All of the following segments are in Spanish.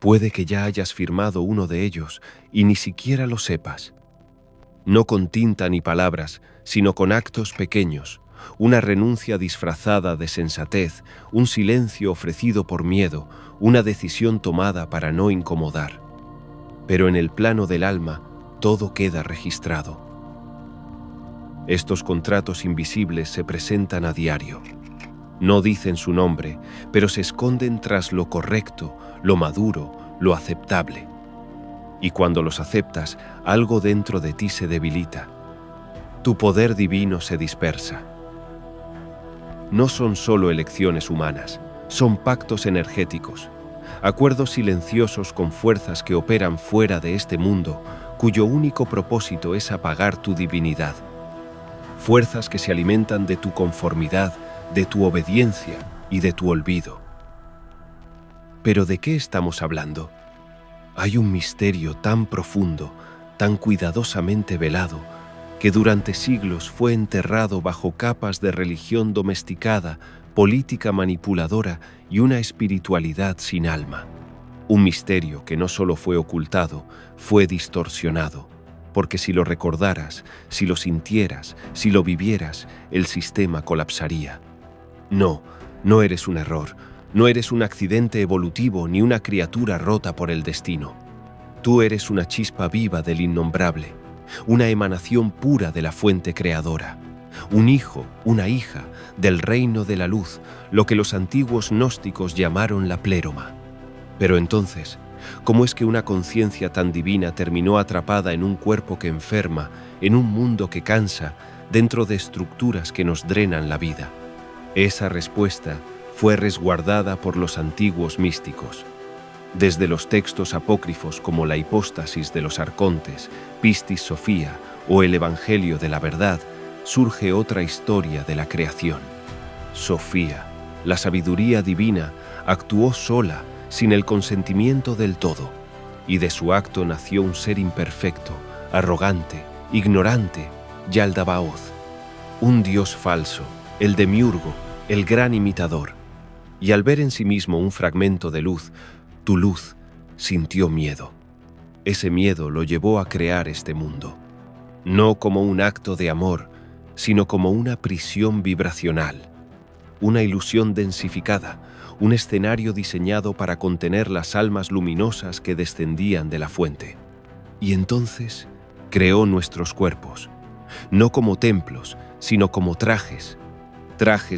Puede que ya hayas firmado uno de ellos y ni siquiera lo sepas. No con tinta ni palabras, sino con actos pequeños, una renuncia disfrazada de sensatez, un silencio ofrecido por miedo, una decisión tomada para no incomodar. Pero en el plano del alma, todo queda registrado. Estos contratos invisibles se presentan a diario. No dicen su nombre, pero se esconden tras lo correcto, lo maduro, lo aceptable. Y cuando los aceptas, algo dentro de ti se debilita. Tu poder divino se dispersa. No son solo elecciones humanas, son pactos energéticos, acuerdos silenciosos con fuerzas que operan fuera de este mundo, cuyo único propósito es apagar tu divinidad. Fuerzas que se alimentan de tu conformidad, de tu obediencia y de tu olvido. ¿Pero de qué estamos hablando? Hay un misterio tan profundo, tan cuidadosamente velado, que durante siglos fue enterrado bajo capas de religión domesticada, política manipuladora y una espiritualidad sin alma. Un misterio que no solo fue ocultado, fue distorsionado, porque si lo recordaras, si lo sintieras, si lo vivieras, el sistema colapsaría. No, no eres un error, no eres un accidente evolutivo ni una criatura rota por el destino. Tú eres una chispa viva del innombrable, una emanación pura de la fuente creadora, un hijo, una hija del reino de la luz, lo que los antiguos gnósticos llamaron la pléroma. Pero entonces, ¿cómo es que una conciencia tan divina terminó atrapada en un cuerpo que enferma, en un mundo que cansa, dentro de estructuras que nos drenan la vida? Esa respuesta fue resguardada por los antiguos místicos. Desde los textos apócrifos como la hipóstasis de los arcontes, Pistis Sophia o el Evangelio de la Verdad, surge otra historia de la creación. Sofía, la sabiduría divina, actuó sola, sin el consentimiento del todo, y de su acto nació un ser imperfecto, arrogante, ignorante, Yaldabaoth, un dios falso, el demiurgo, el gran imitador. Y al ver en sí mismo un fragmento de luz, tu luz, sintió miedo. Ese miedo lo llevó a crear este mundo, no como un acto de amor, sino como una prisión vibracional, una ilusión densificada, un escenario diseñado para contener las almas luminosas que descendían de la fuente. Y entonces creó nuestros cuerpos, no como templos, sino como trajes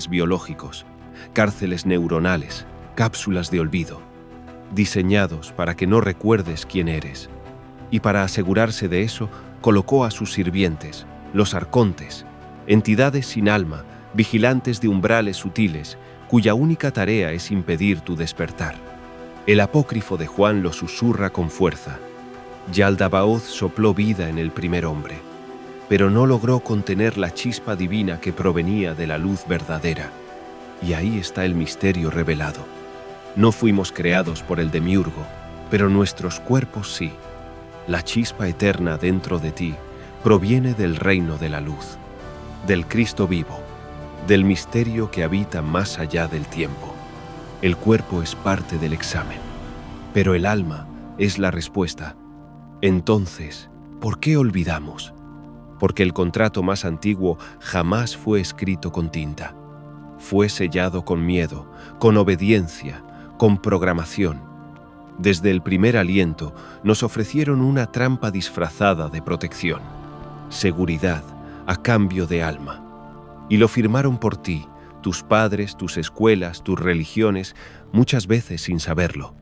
biológicos, cárceles neuronales, cápsulas de olvido, diseñados para que no recuerdes quién eres. Y para asegurarse de eso, colocó a sus sirvientes, los arcontes, entidades sin alma, vigilantes de umbrales sutiles, cuya única tarea es impedir tu despertar. El apócrifo de Juan lo susurra con fuerza. Yaldabaoth sopló vida en el primer hombre, pero no logró contener la chispa divina que provenía de la luz verdadera. Y ahí está el misterio revelado. No fuimos creados por el demiurgo, pero nuestros cuerpos sí. La chispa eterna dentro de ti proviene del reino de la luz, del Cristo vivo, del misterio que habita más allá del tiempo. El cuerpo es parte del examen, pero el alma es la respuesta. Entonces, ¿por qué olvidamos? Porque el contrato más antiguo jamás fue escrito con tinta. Fue sellado con miedo, con obediencia, con programación. Desde el primer aliento nos ofrecieron una trampa disfrazada de protección, seguridad a cambio de alma. Y lo firmaron por ti, tus padres, tus escuelas, tus religiones, muchas veces sin saberlo,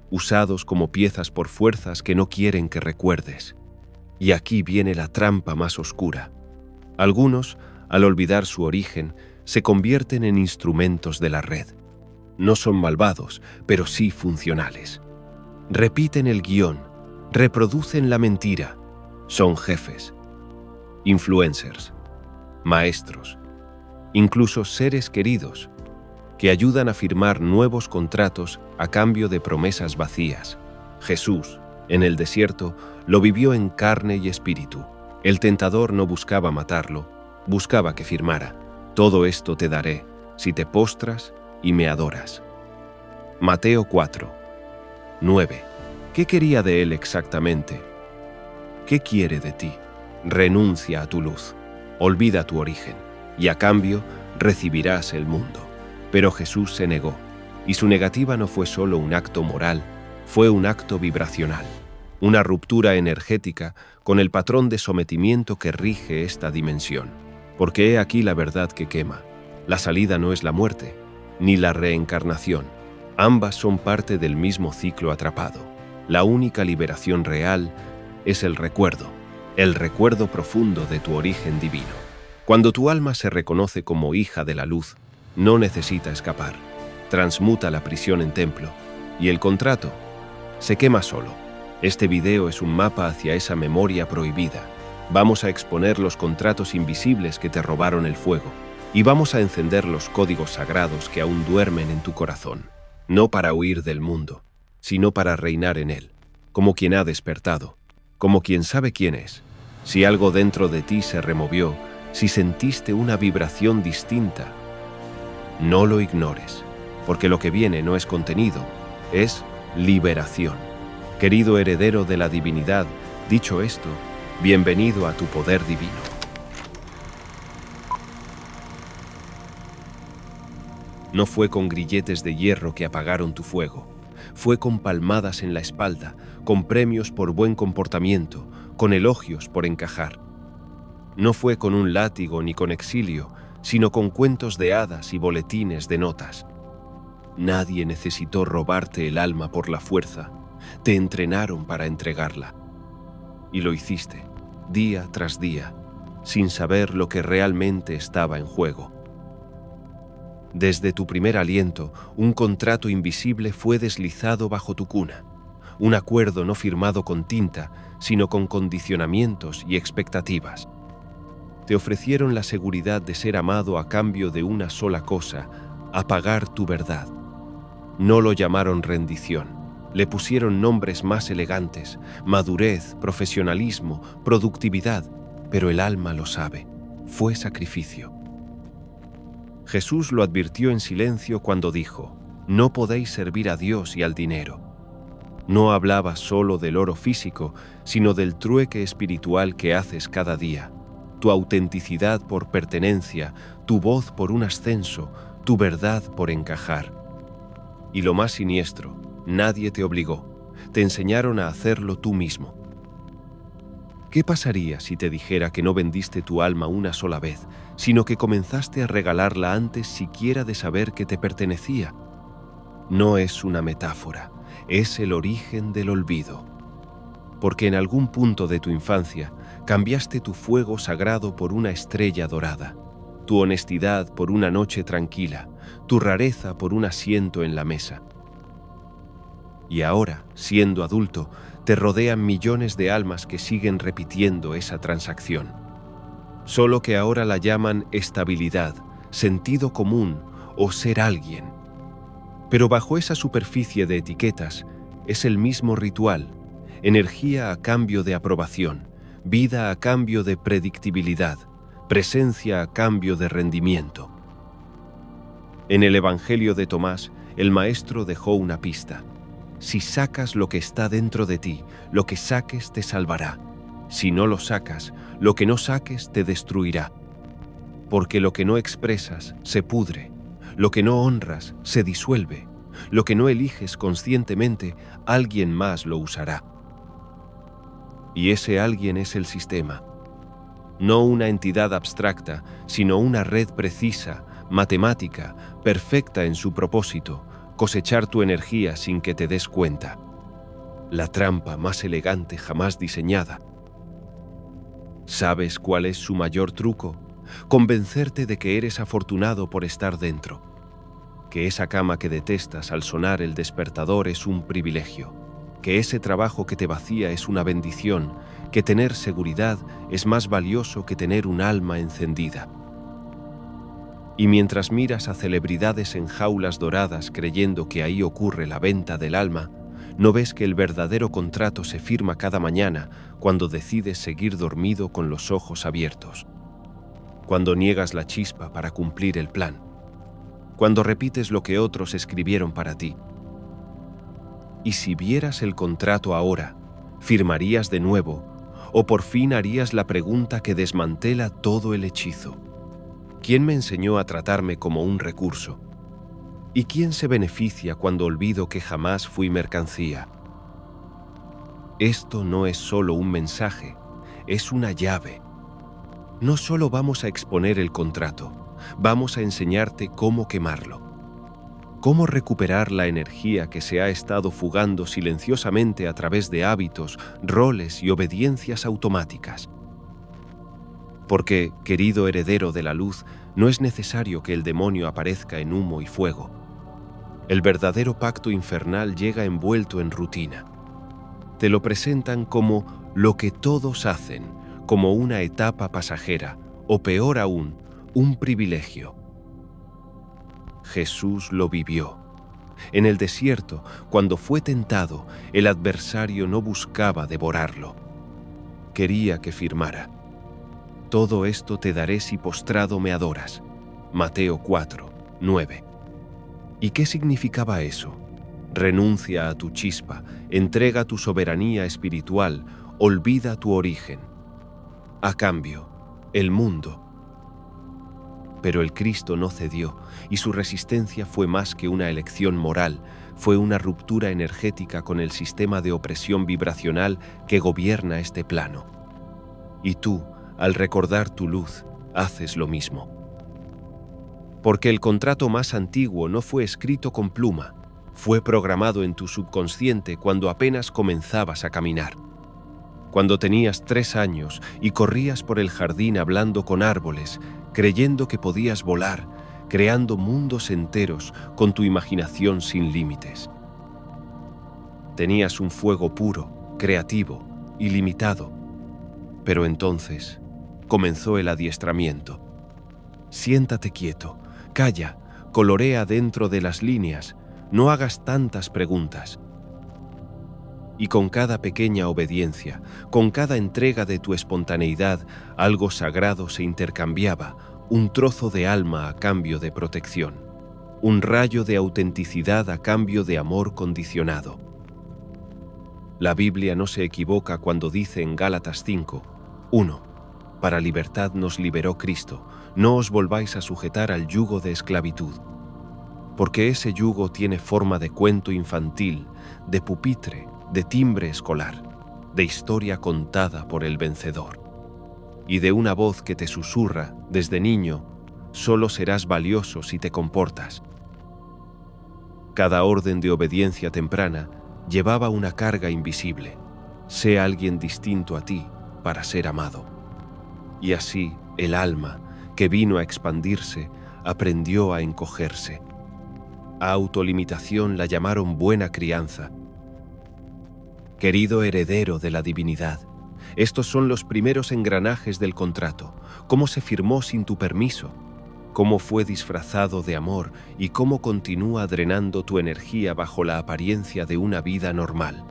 usados como piezas por fuerzas que no quieren que recuerdes. Y aquí viene la trampa más oscura. Algunos, al olvidar su origen, se convierten en instrumentos de la red. No son malvados, pero sí funcionales. Repiten el guión, reproducen la mentira. Son jefes, influencers, maestros, incluso seres queridos, que ayudan a firmar nuevos contratos a cambio de promesas vacías. Jesús, en el desierto, lo vivió en carne y espíritu. El tentador no buscaba matarlo, buscaba que firmara: todo esto te daré, si te postras y me adoras. Mateo 4. 9. ¿Qué quería de él exactamente? ¿Qué quiere de ti? Renuncia a tu luz, olvida tu origen, y a cambio recibirás el mundo. Pero Jesús se negó, y su negativa no fue solo un acto moral, fue un acto vibracional, una ruptura energética con el patrón de sometimiento que rige esta dimensión. Porque he aquí la verdad que quema. La salida no es la muerte, ni la reencarnación. Ambas son parte del mismo ciclo atrapado. La única liberación real es el recuerdo profundo de tu origen divino. Cuando tu alma se reconoce como hija de la luz, no necesita escapar. Transmuta la prisión en templo, y el contrato se quema solo. Este video es un mapa hacia esa memoria prohibida. Vamos a exponer los contratos invisibles que te robaron el fuego, y vamos a encender los códigos sagrados que aún duermen en tu corazón, no para huir del mundo, sino para reinar en él, como quien ha despertado, como quien sabe quién es. Si algo dentro de ti se removió, si sentiste una vibración distinta, no lo ignores, porque lo que viene no es contenido, es liberación. Querido heredero de la divinidad, dicho esto, bienvenido a tu poder divino. No fue con grilletes de hierro que apagaron tu fuego, fue con palmadas en la espalda, con premios por buen comportamiento, con elogios por encajar. No fue con un látigo ni con exilio, sino con cuentos de hadas y boletines de notas. Nadie necesitó robarte el alma por la fuerza, te entrenaron para entregarla. Y lo hiciste, día tras día, sin saber lo que realmente estaba en juego. Desde tu primer aliento, un contrato invisible fue deslizado bajo tu cuna, un acuerdo no firmado con tinta, sino con condicionamientos y expectativas. Te ofrecieron la seguridad de ser amado a cambio de una sola cosa, apagar tu verdad. No lo llamaron rendición, le pusieron nombres más elegantes, madurez, profesionalismo, productividad, pero el alma lo sabe, fue sacrificio. Jesús lo advirtió en silencio cuando dijo: no podéis servir a Dios y al dinero. No hablaba solo del oro físico, sino del trueque espiritual que haces cada día. Tu autenticidad por pertenencia, tu voz por un ascenso, tu verdad por encajar. Y lo más siniestro, nadie te obligó, te enseñaron a hacerlo tú mismo. ¿Qué pasaría si te dijera que no vendiste tu alma una sola vez, sino que comenzaste a regalarla antes siquiera de saber que te pertenecía? No es una metáfora, es el origen del olvido. Porque en algún punto de tu infancia cambiaste tu fuego sagrado por una estrella dorada, tu honestidad por una noche tranquila, tu rareza por un asiento en la mesa. Y ahora, siendo adulto, te rodean millones de almas que siguen repitiendo esa transacción. Solo que ahora la llaman estabilidad, sentido común o ser alguien. Pero bajo esa superficie de etiquetas es el mismo ritual, energía a cambio de aprobación, vida a cambio de predictibilidad, presencia a cambio de rendimiento. En el Evangelio de Tomás, el Maestro dejó una pista. Si sacas lo que está dentro de ti, lo que saques te salvará. Si no lo sacas, lo que no saques te destruirá. Porque lo que no expresas se pudre, lo que no honras se disuelve, lo que no eliges conscientemente, alguien más lo usará. Y ese alguien es el sistema. No una entidad abstracta, sino una red precisa, matemática, perfecta en su propósito, cosechar tu energía sin que te des cuenta. La trampa más elegante jamás diseñada. ¿Sabes cuál es su mayor truco? Convencerte de que eres afortunado por estar dentro. Que esa cama que detestas al sonar el despertador es un privilegio. Que ese trabajo que te vacía es una bendición. Que tener seguridad es más valioso que tener un alma encendida. Y mientras miras a celebridades en jaulas doradas creyendo que ahí ocurre la venta del alma, ¿no ves que el verdadero contrato se firma cada mañana cuando decides seguir dormido con los ojos abiertos? Cuando niegas la chispa para cumplir el plan. Cuando repites lo que otros escribieron para ti. Y si vieras el contrato ahora, ¿firmarías de nuevo o por fin harías la pregunta que desmantela todo el hechizo? ¿Quién me enseñó a tratarme como un recurso? ¿Y quién se beneficia cuando olvido que jamás fui mercancía? Esto no es solo un mensaje, es una llave. No solo vamos a exponer el contrato, vamos a enseñarte cómo quemarlo, cómo recuperar la energía que se ha estado fugando silenciosamente a través de hábitos, roles y obediencias automáticas. Porque, querido heredero de la luz, no es necesario que el demonio aparezca en humo y fuego. El verdadero pacto infernal llega envuelto en rutina. Te lo presentan como lo que todos hacen, como una etapa pasajera, o peor aún, un privilegio. Jesús lo vivió. En el desierto, cuando fue tentado, el adversario no buscaba devorarlo. Quería que firmara. Todo esto te daré si postrado me adoras. Mateo 4, 9. ¿Y qué significaba eso? Renuncia a tu chispa, entrega tu soberanía espiritual, olvida tu origen. A cambio, el mundo. Pero el Cristo no cedió, y su resistencia fue más que una elección moral, fue una ruptura energética con el sistema de opresión vibracional que gobierna este plano. Y tú, al recordar tu luz, haces lo mismo. Porque el contrato más antiguo no fue escrito con pluma, fue programado en tu subconsciente cuando apenas comenzabas a caminar. Cuando tenías 3 años y corrías por el jardín hablando con árboles, creyendo que podías volar, creando mundos enteros con tu imaginación sin límites. Tenías un fuego puro, creativo, ilimitado. Pero entonces comenzó el adiestramiento. Siéntate quieto, calla, colorea dentro de las líneas, no hagas tantas preguntas. Y con cada pequeña obediencia, con cada entrega de tu espontaneidad, algo sagrado se intercambiaba, un trozo de alma a cambio de protección, un rayo de autenticidad a cambio de amor condicionado. La Biblia no se equivoca cuando dice en Gálatas 5, 1, para libertad nos liberó Cristo, no os volváis a sujetar al yugo de esclavitud. Porque ese yugo tiene forma de cuento infantil, de pupitre, de timbre escolar, de historia contada por el vencedor. Y de una voz que te susurra, desde niño, solo serás valioso si te comportas. Cada orden de obediencia temprana llevaba una carga invisible. Sé alguien distinto a ti para ser amado. Y así el alma, que vino a expandirse, aprendió a encogerse. A autolimitación la llamaron buena crianza. Querido heredero de la divinidad, estos son los primeros engranajes del contrato, cómo se firmó sin tu permiso, cómo fue disfrazado de amor y cómo continúa drenando tu energía bajo la apariencia de una vida normal.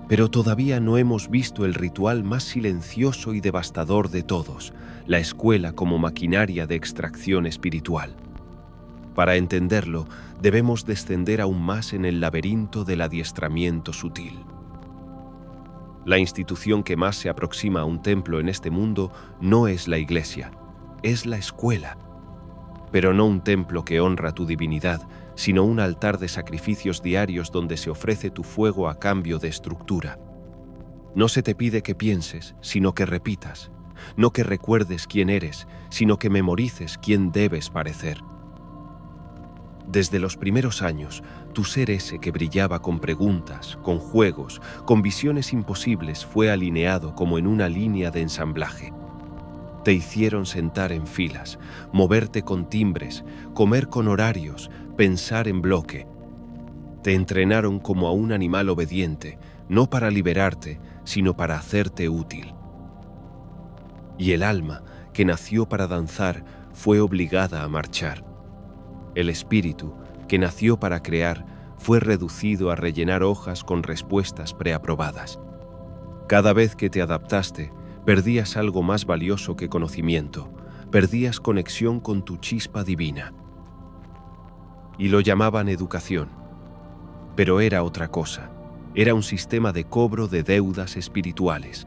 Pero todavía no hemos visto el ritual más silencioso y devastador de todos, la escuela como maquinaria de extracción espiritual. Para entenderlo, debemos descender aún más en el laberinto del adiestramiento sutil. La institución que más se aproxima a un templo en este mundo no es la iglesia, es la escuela. Pero no un templo que honra tu divinidad, sino un altar de sacrificios diarios donde se ofrece tu fuego a cambio de estructura. No se te pide que pienses, sino que repitas, no que recuerdes quién eres, sino que memorices quién debes parecer. Desde los primeros años, tu ser ese que brillaba con preguntas, con juegos, con visiones imposibles fue alineado como en una línea de ensamblaje. Te hicieron sentar en filas, moverte con timbres, comer con horarios, pensar en bloque. Te entrenaron como a un animal obediente, no para liberarte, sino para hacerte útil. Y el alma, que nació para danzar, fue obligada a marchar. El espíritu, que nació para crear, fue reducido a rellenar hojas con respuestas preaprobadas. Cada vez que te adaptaste, perdías algo más valioso que conocimiento, perdías conexión con tu chispa divina. Y lo llamaban educación. Pero era otra cosa. Era un sistema de cobro de deudas espirituales.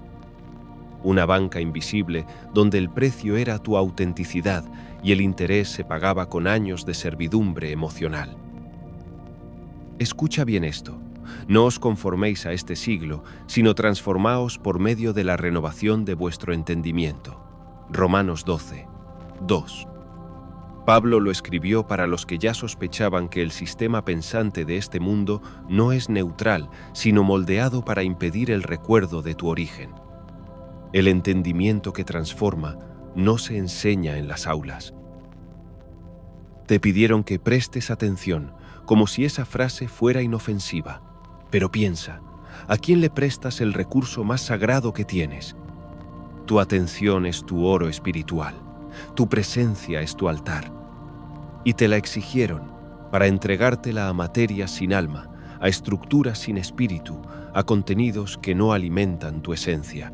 Una banca invisible donde el precio era tu autenticidad y el interés se pagaba con años de servidumbre emocional. Escucha bien esto. No os conforméis a este siglo, sino transformaos por medio de la renovación de vuestro entendimiento. Romanos 12, 2. Pablo lo escribió para los que ya sospechaban que el sistema pensante de este mundo no es neutral, sino moldeado para impedir el recuerdo de tu origen. El entendimiento que transforma no se enseña en las aulas. Te pidieron que prestes atención, como si esa frase fuera inofensiva. Pero piensa, ¿a quién le prestas el recurso más sagrado que tienes? Tu atención es tu oro espiritual, tu presencia es tu altar. Y te la exigieron para entregártela a materias sin alma, a estructuras sin espíritu, a contenidos que no alimentan tu esencia.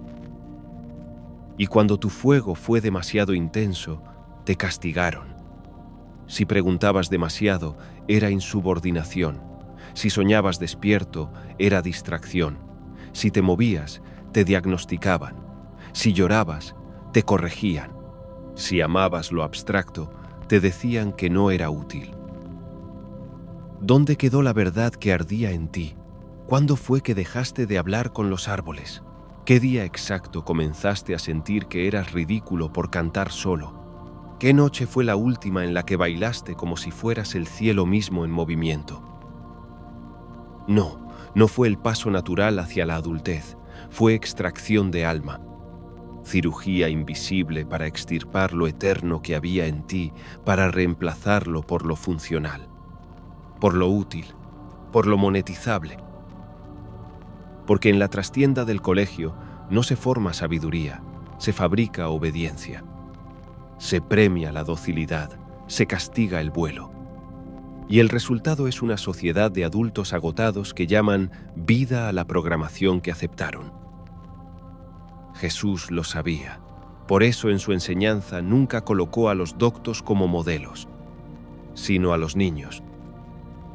Y cuando tu fuego fue demasiado intenso, te castigaron. Si preguntabas demasiado, era insubordinación. Si soñabas despierto, era distracción. Si te movías, te diagnosticaban. Si llorabas, te corregían. Si amabas lo abstracto, te decían que no era útil. ¿Dónde quedó la verdad que ardía en ti? ¿Cuándo fue que dejaste de hablar con los árboles? ¿Qué día exacto comenzaste a sentir que eras ridículo por cantar solo? ¿Qué noche fue la última en la que bailaste como si fueras el cielo mismo en movimiento? No fue el paso natural hacia la adultez, fue extracción de alma. Cirugía invisible para extirpar lo eterno que había en ti, para reemplazarlo por lo funcional, por lo útil, por lo monetizable. Porque en la trastienda del colegio no se forma sabiduría, se fabrica obediencia. Se premia la docilidad, se castiga el vuelo. Y el resultado es una sociedad de adultos agotados que llaman vida a la programación que aceptaron. Jesús lo sabía. Por eso en su enseñanza nunca colocó a los doctos como modelos, sino a los niños.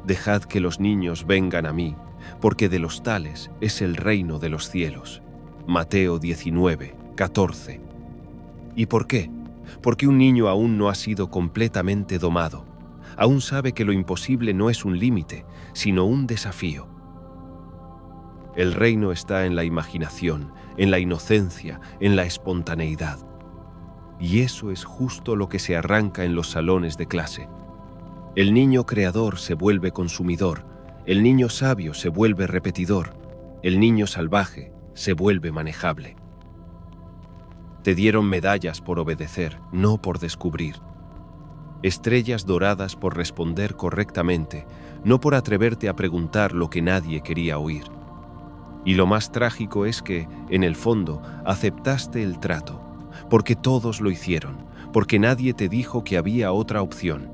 Dejad que los niños vengan a mí, porque de los tales es el reino de los cielos. Mateo 19, 14. ¿Y por qué? Porque un niño aún no ha sido completamente domado. Aún sabe que lo imposible no es un límite, sino un desafío. El reino está en la imaginación, en la inocencia, en la espontaneidad. Y eso es justo lo que se arranca en los salones de clase. El niño creador se vuelve consumidor, el niño sabio se vuelve repetidor, el niño salvaje se vuelve manejable. Te dieron medallas por obedecer, no por descubrir. Estrellas doradas por responder correctamente, no por atreverte a preguntar lo que nadie quería oír. Y lo más trágico es que, en el fondo, aceptaste el trato, porque todos lo hicieron, porque nadie te dijo que había otra opción.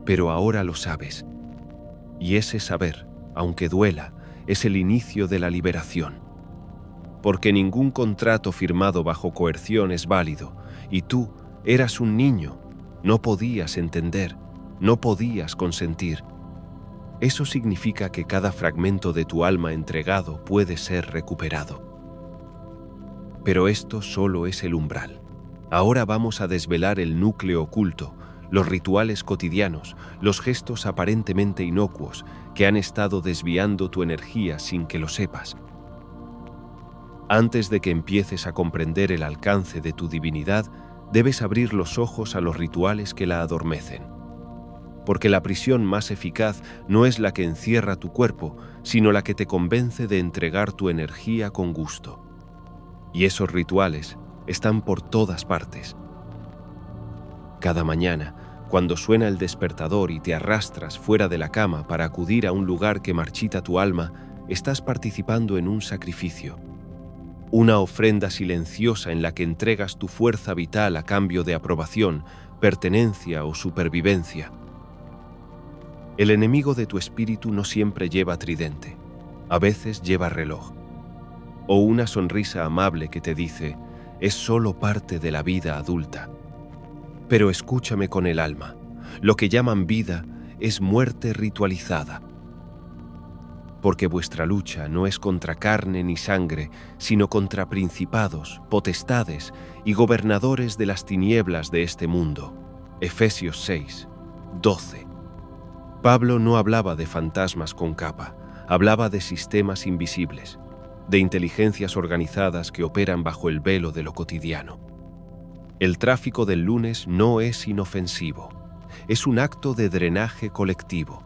Pero ahora lo sabes. Y ese saber, aunque duela, es el inicio de la liberación. Porque ningún contrato firmado bajo coerción es válido, y tú eras un niño, no podías entender, no podías consentir. Eso significa que cada fragmento de tu alma entregado puede ser recuperado. Pero esto solo es el umbral. Ahora vamos a desvelar el núcleo oculto, los rituales cotidianos, los gestos aparentemente inocuos que han estado desviando tu energía sin que lo sepas. Antes de que empieces a comprender el alcance de tu divinidad, debes abrir los ojos a los rituales que la adormecen. Porque la prisión más eficaz no es la que encierra tu cuerpo, sino la que te convence de entregar tu energía con gusto. Y esos rituales están por todas partes. Cada mañana, cuando suena el despertador y te arrastras fuera de la cama para acudir a un lugar que marchita tu alma, estás participando en un sacrificio. Una ofrenda silenciosa en la que entregas tu fuerza vital a cambio de aprobación, pertenencia o supervivencia. El enemigo de tu espíritu no siempre lleva tridente, a veces lleva reloj. O una sonrisa amable que te dice, es solo parte de la vida adulta. Pero escúchame con el alma, lo que llaman vida es muerte ritualizada. porque vuestra lucha no es contra carne ni sangre, sino contra principados, potestades y gobernadores de las tinieblas de este mundo. Efesios 6, 12. Pablo no hablaba de fantasmas con capa, hablaba de sistemas invisibles, de inteligencias organizadas que operan bajo el velo de lo cotidiano. El tráfico del lunes no es inofensivo, es un acto de drenaje colectivo.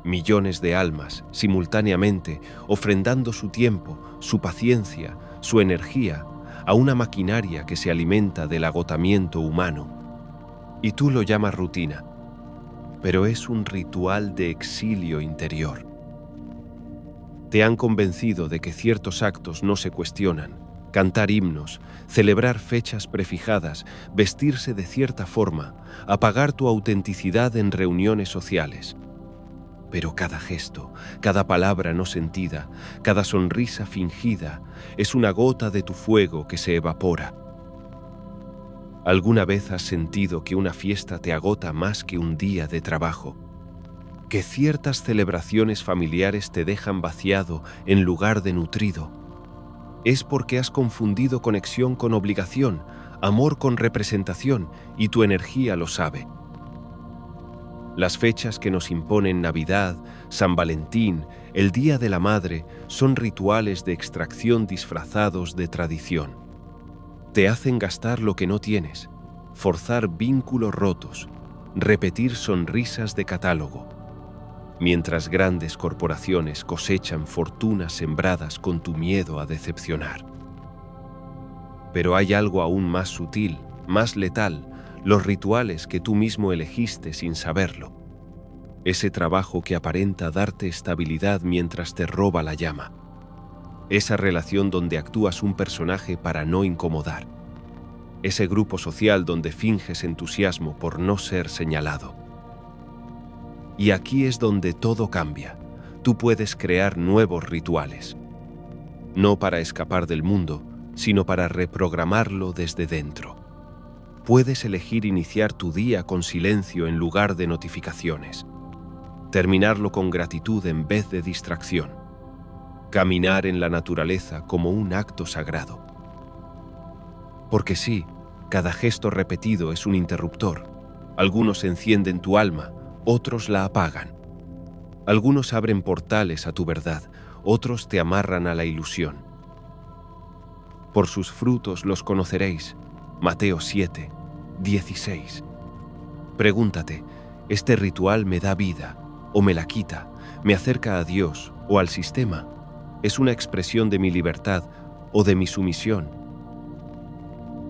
Millones de almas, simultáneamente, ofrendando su tiempo, su paciencia, su energía, a una maquinaria que se alimenta del agotamiento humano. Y tú lo llamas rutina, pero es un ritual de exilio interior. Te han convencido de que ciertos actos no se cuestionan: cantar himnos, celebrar fechas prefijadas, vestirse de cierta forma, apagar tu autenticidad en reuniones sociales. Pero cada gesto, cada palabra no sentida, cada sonrisa fingida, es una gota de tu fuego que se evapora. ¿Alguna vez has sentido que una fiesta te agota más que un día de trabajo? ¿Que ciertas celebraciones familiares te dejan vaciado en lugar de nutrido? Es porque has confundido conexión con obligación, amor con representación, y tu energía lo sabe. Las fechas que nos imponen Navidad, San Valentín, el Día de la Madre, son rituales de extracción disfrazados de tradición. Te hacen gastar lo que no tienes, forzar vínculos rotos, repetir sonrisas de catálogo, mientras grandes corporaciones cosechan fortunas sembradas con tu miedo a decepcionar. Pero hay algo aún más sutil, más letal: los rituales que tú mismo elegiste sin saberlo. Ese trabajo que aparenta darte estabilidad mientras te roba la llama. Esa relación donde actúas un personaje para no incomodar. Ese grupo social donde finges entusiasmo por no ser señalado. Y aquí es donde todo cambia. Tú puedes crear nuevos rituales. No para escapar del mundo, sino para reprogramarlo desde dentro. Puedes elegir iniciar tu día con silencio en lugar de notificaciones. Terminarlo con gratitud en vez de distracción. Caminar en la naturaleza como un acto sagrado. Porque sí, cada gesto repetido es un interruptor. Algunos encienden tu alma, otros la apagan. Algunos abren portales a tu verdad, otros te amarran a la ilusión. Por sus frutos los conoceréis. Mateo 7, 16. Pregúntate: ¿este ritual me da vida o me la quita? ¿Me acerca a Dios o al sistema? ¿Es una expresión de mi libertad o de mi sumisión?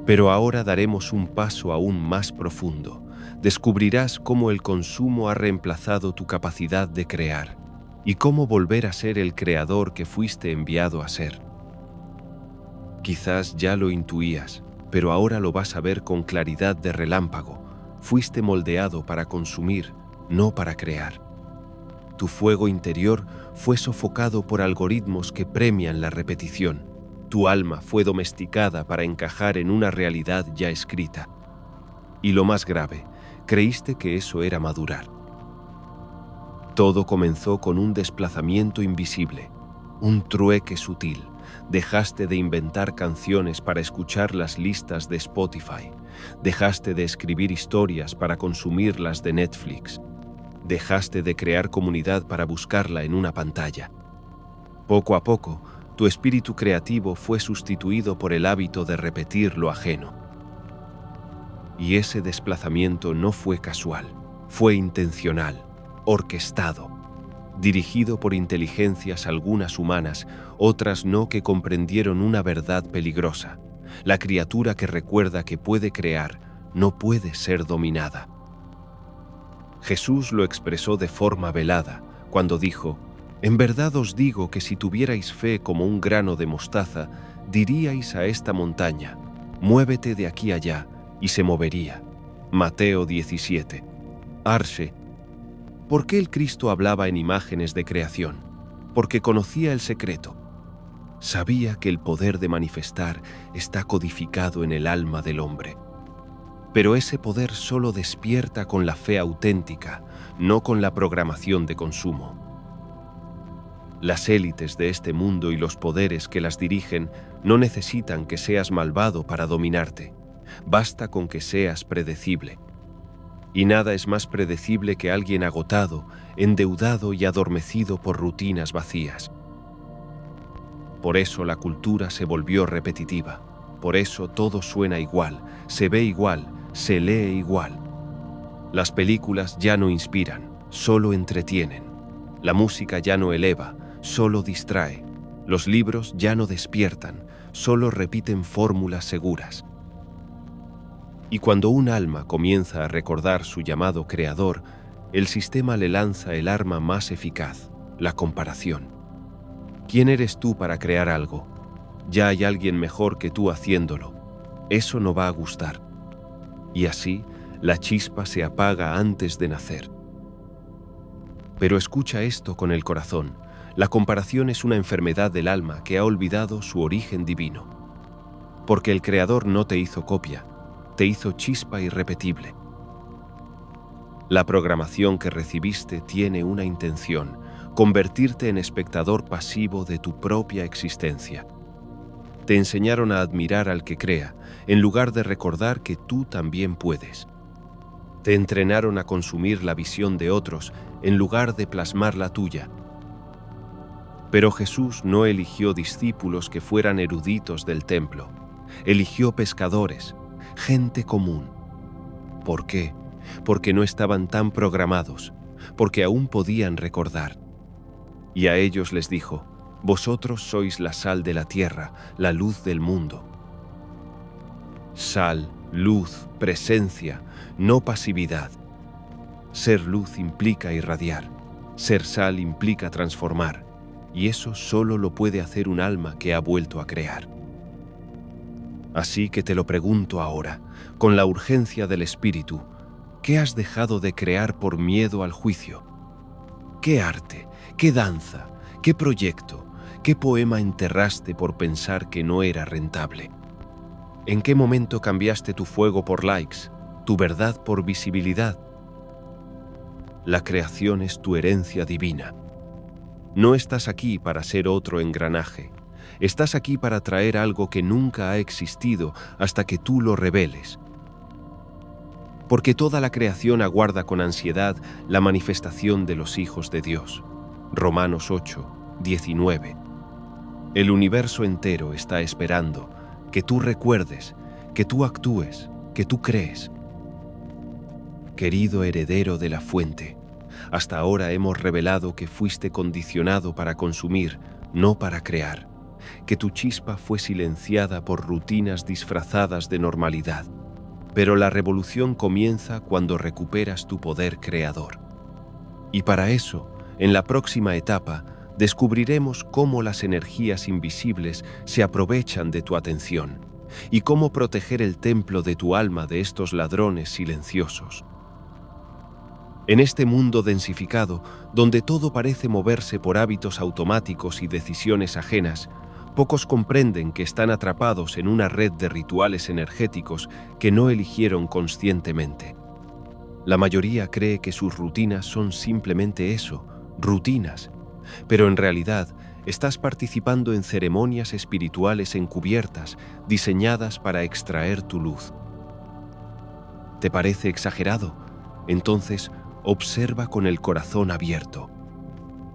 Pero ahora daremos un paso aún más profundo. Descubrirás cómo el consumo ha reemplazado tu capacidad de crear y cómo volver a ser el creador que fuiste enviado a ser. Quizás ya lo intuías, pero ahora lo vas a ver con claridad de relámpago. Fuiste moldeado para consumir, no para crear. Tu fuego interior fue sofocado por algoritmos que premian la repetición. Tu alma fue domesticada para encajar en una realidad ya escrita. Y lo más grave, creíste que eso era madurar. Todo comenzó con un desplazamiento invisible, un trueque sutil. Dejaste de inventar canciones para escuchar las listas de Spotify. Dejaste de escribir historias para consumirlas de Netflix. Dejaste de crear comunidad para buscarla en una pantalla. Poco a poco, tu espíritu creativo fue sustituido por el hábito de repetir lo ajeno. Y ese desplazamiento no fue casual, fue intencional, orquestado, dirigido por inteligencias algunas humanas, otras no, que comprendieron una verdad peligrosa. La criatura que recuerda que puede crear no puede ser dominada. Jesús lo expresó de forma velada cuando dijo: «En verdad os digo que si tuvierais fe como un grano de mostaza, diríais a esta montaña: muévete de aquí allá, y se movería». Mateo 17. Arce. ¿Por qué el Cristo hablaba en imágenes de creación? Porque conocía el secreto. Sabía que el poder de manifestar está codificado en el alma del hombre. Pero ese poder solo despierta con la fe auténtica, no con la programación de consumo. Las élites de este mundo y los poderes que las dirigen no necesitan que seas malvado para dominarte. Basta con que seas predecible. Y nada es más predecible que alguien agotado, endeudado y adormecido por rutinas vacías. Por eso la cultura se volvió repetitiva. Por eso todo suena igual, se ve igual, se lee igual. Las películas ya no inspiran, solo entretienen. La música ya no eleva, solo distrae. Los libros ya no despiertan, solo repiten fórmulas seguras. Y cuando un alma comienza a recordar su llamado creador, el sistema le lanza el arma más eficaz, la comparación. ¿Quién eres tú para crear algo? Ya hay alguien mejor que tú haciéndolo. Eso no va a gustar. Y así, la chispa se apaga antes de nacer. Pero escucha esto con el corazón. La comparación es una enfermedad del alma que ha olvidado su origen divino. Porque el Creador no te hizo copia, te hizo chispa irrepetible. La programación que recibiste tiene una intención: convertirte en espectador pasivo de tu propia existencia. Te enseñaron a admirar al que crea, en lugar de recordar que tú también puedes. Te entrenaron a consumir la visión de otros, en lugar de plasmar la tuya. Pero Jesús no eligió discípulos que fueran eruditos del templo. Eligió pescadores, gente común. ¿Por qué? Porque no estaban tan programados, porque aún podían recordar. Y a ellos les dijo: vosotros sois la sal de la tierra, la luz del mundo. Sal, luz, presencia, no pasividad. Ser luz implica irradiar, ser sal implica transformar, y eso solo lo puede hacer un alma que ha vuelto a crear. Así que te lo pregunto ahora, con la urgencia del Espíritu: ¿qué has dejado de crear por miedo al juicio? ¿Qué arte, qué danza, qué proyecto, qué poema enterraste por pensar que no era rentable? ¿En qué momento cambiaste tu fuego por likes, tu verdad por visibilidad? La creación es tu herencia divina. No estás aquí para ser otro engranaje. Estás aquí para traer algo que nunca ha existido hasta que tú lo reveles. Porque toda la creación aguarda con ansiedad la manifestación de los hijos de Dios. Romanos 8, 19. El universo entero está esperando que tú recuerdes, que tú actúes, que tú crees. Querido heredero de la fuente, hasta ahora hemos revelado que fuiste condicionado para consumir, no para crear, que tu chispa fue silenciada por rutinas disfrazadas de normalidad. Pero la revolución comienza cuando recuperas tu poder creador. Y para eso, en la próxima etapa, descubriremos cómo las energías invisibles se aprovechan de tu atención y cómo proteger el templo de tu alma de estos ladrones silenciosos. En este mundo densificado, donde todo parece moverse por hábitos automáticos y decisiones ajenas, pocos comprenden que están atrapados en una red de rituales energéticos que no eligieron conscientemente. La mayoría cree que sus rutinas son simplemente eso, rutinas, pero en realidad estás participando en ceremonias espirituales encubiertas diseñadas para extraer tu luz. ¿Te parece exagerado? Entonces, observa con el corazón abierto.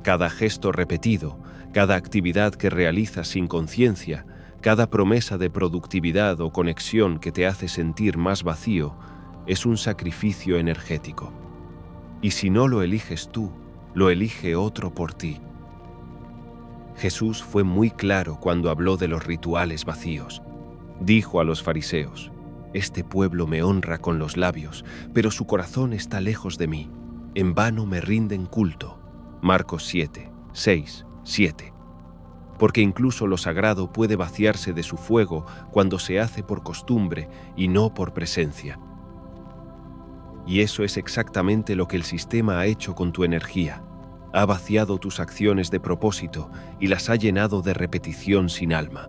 Cada gesto repetido, cada actividad que realizas sin conciencia, cada promesa de productividad o conexión que te hace sentir más vacío, es un sacrificio energético. Y si no lo eliges tú, lo elige otro por ti. Jesús fue muy claro cuando habló de los rituales vacíos. Dijo a los fariseos: este pueblo me honra con los labios, pero su corazón está lejos de mí. En vano me rinden culto. Marcos 7, 6, 7. Porque incluso lo sagrado puede vaciarse de su fuego cuando se hace por costumbre y no por presencia. Y eso es exactamente lo que el sistema ha hecho con tu energía. Ha vaciado tus acciones de propósito y las ha llenado de repetición sin alma.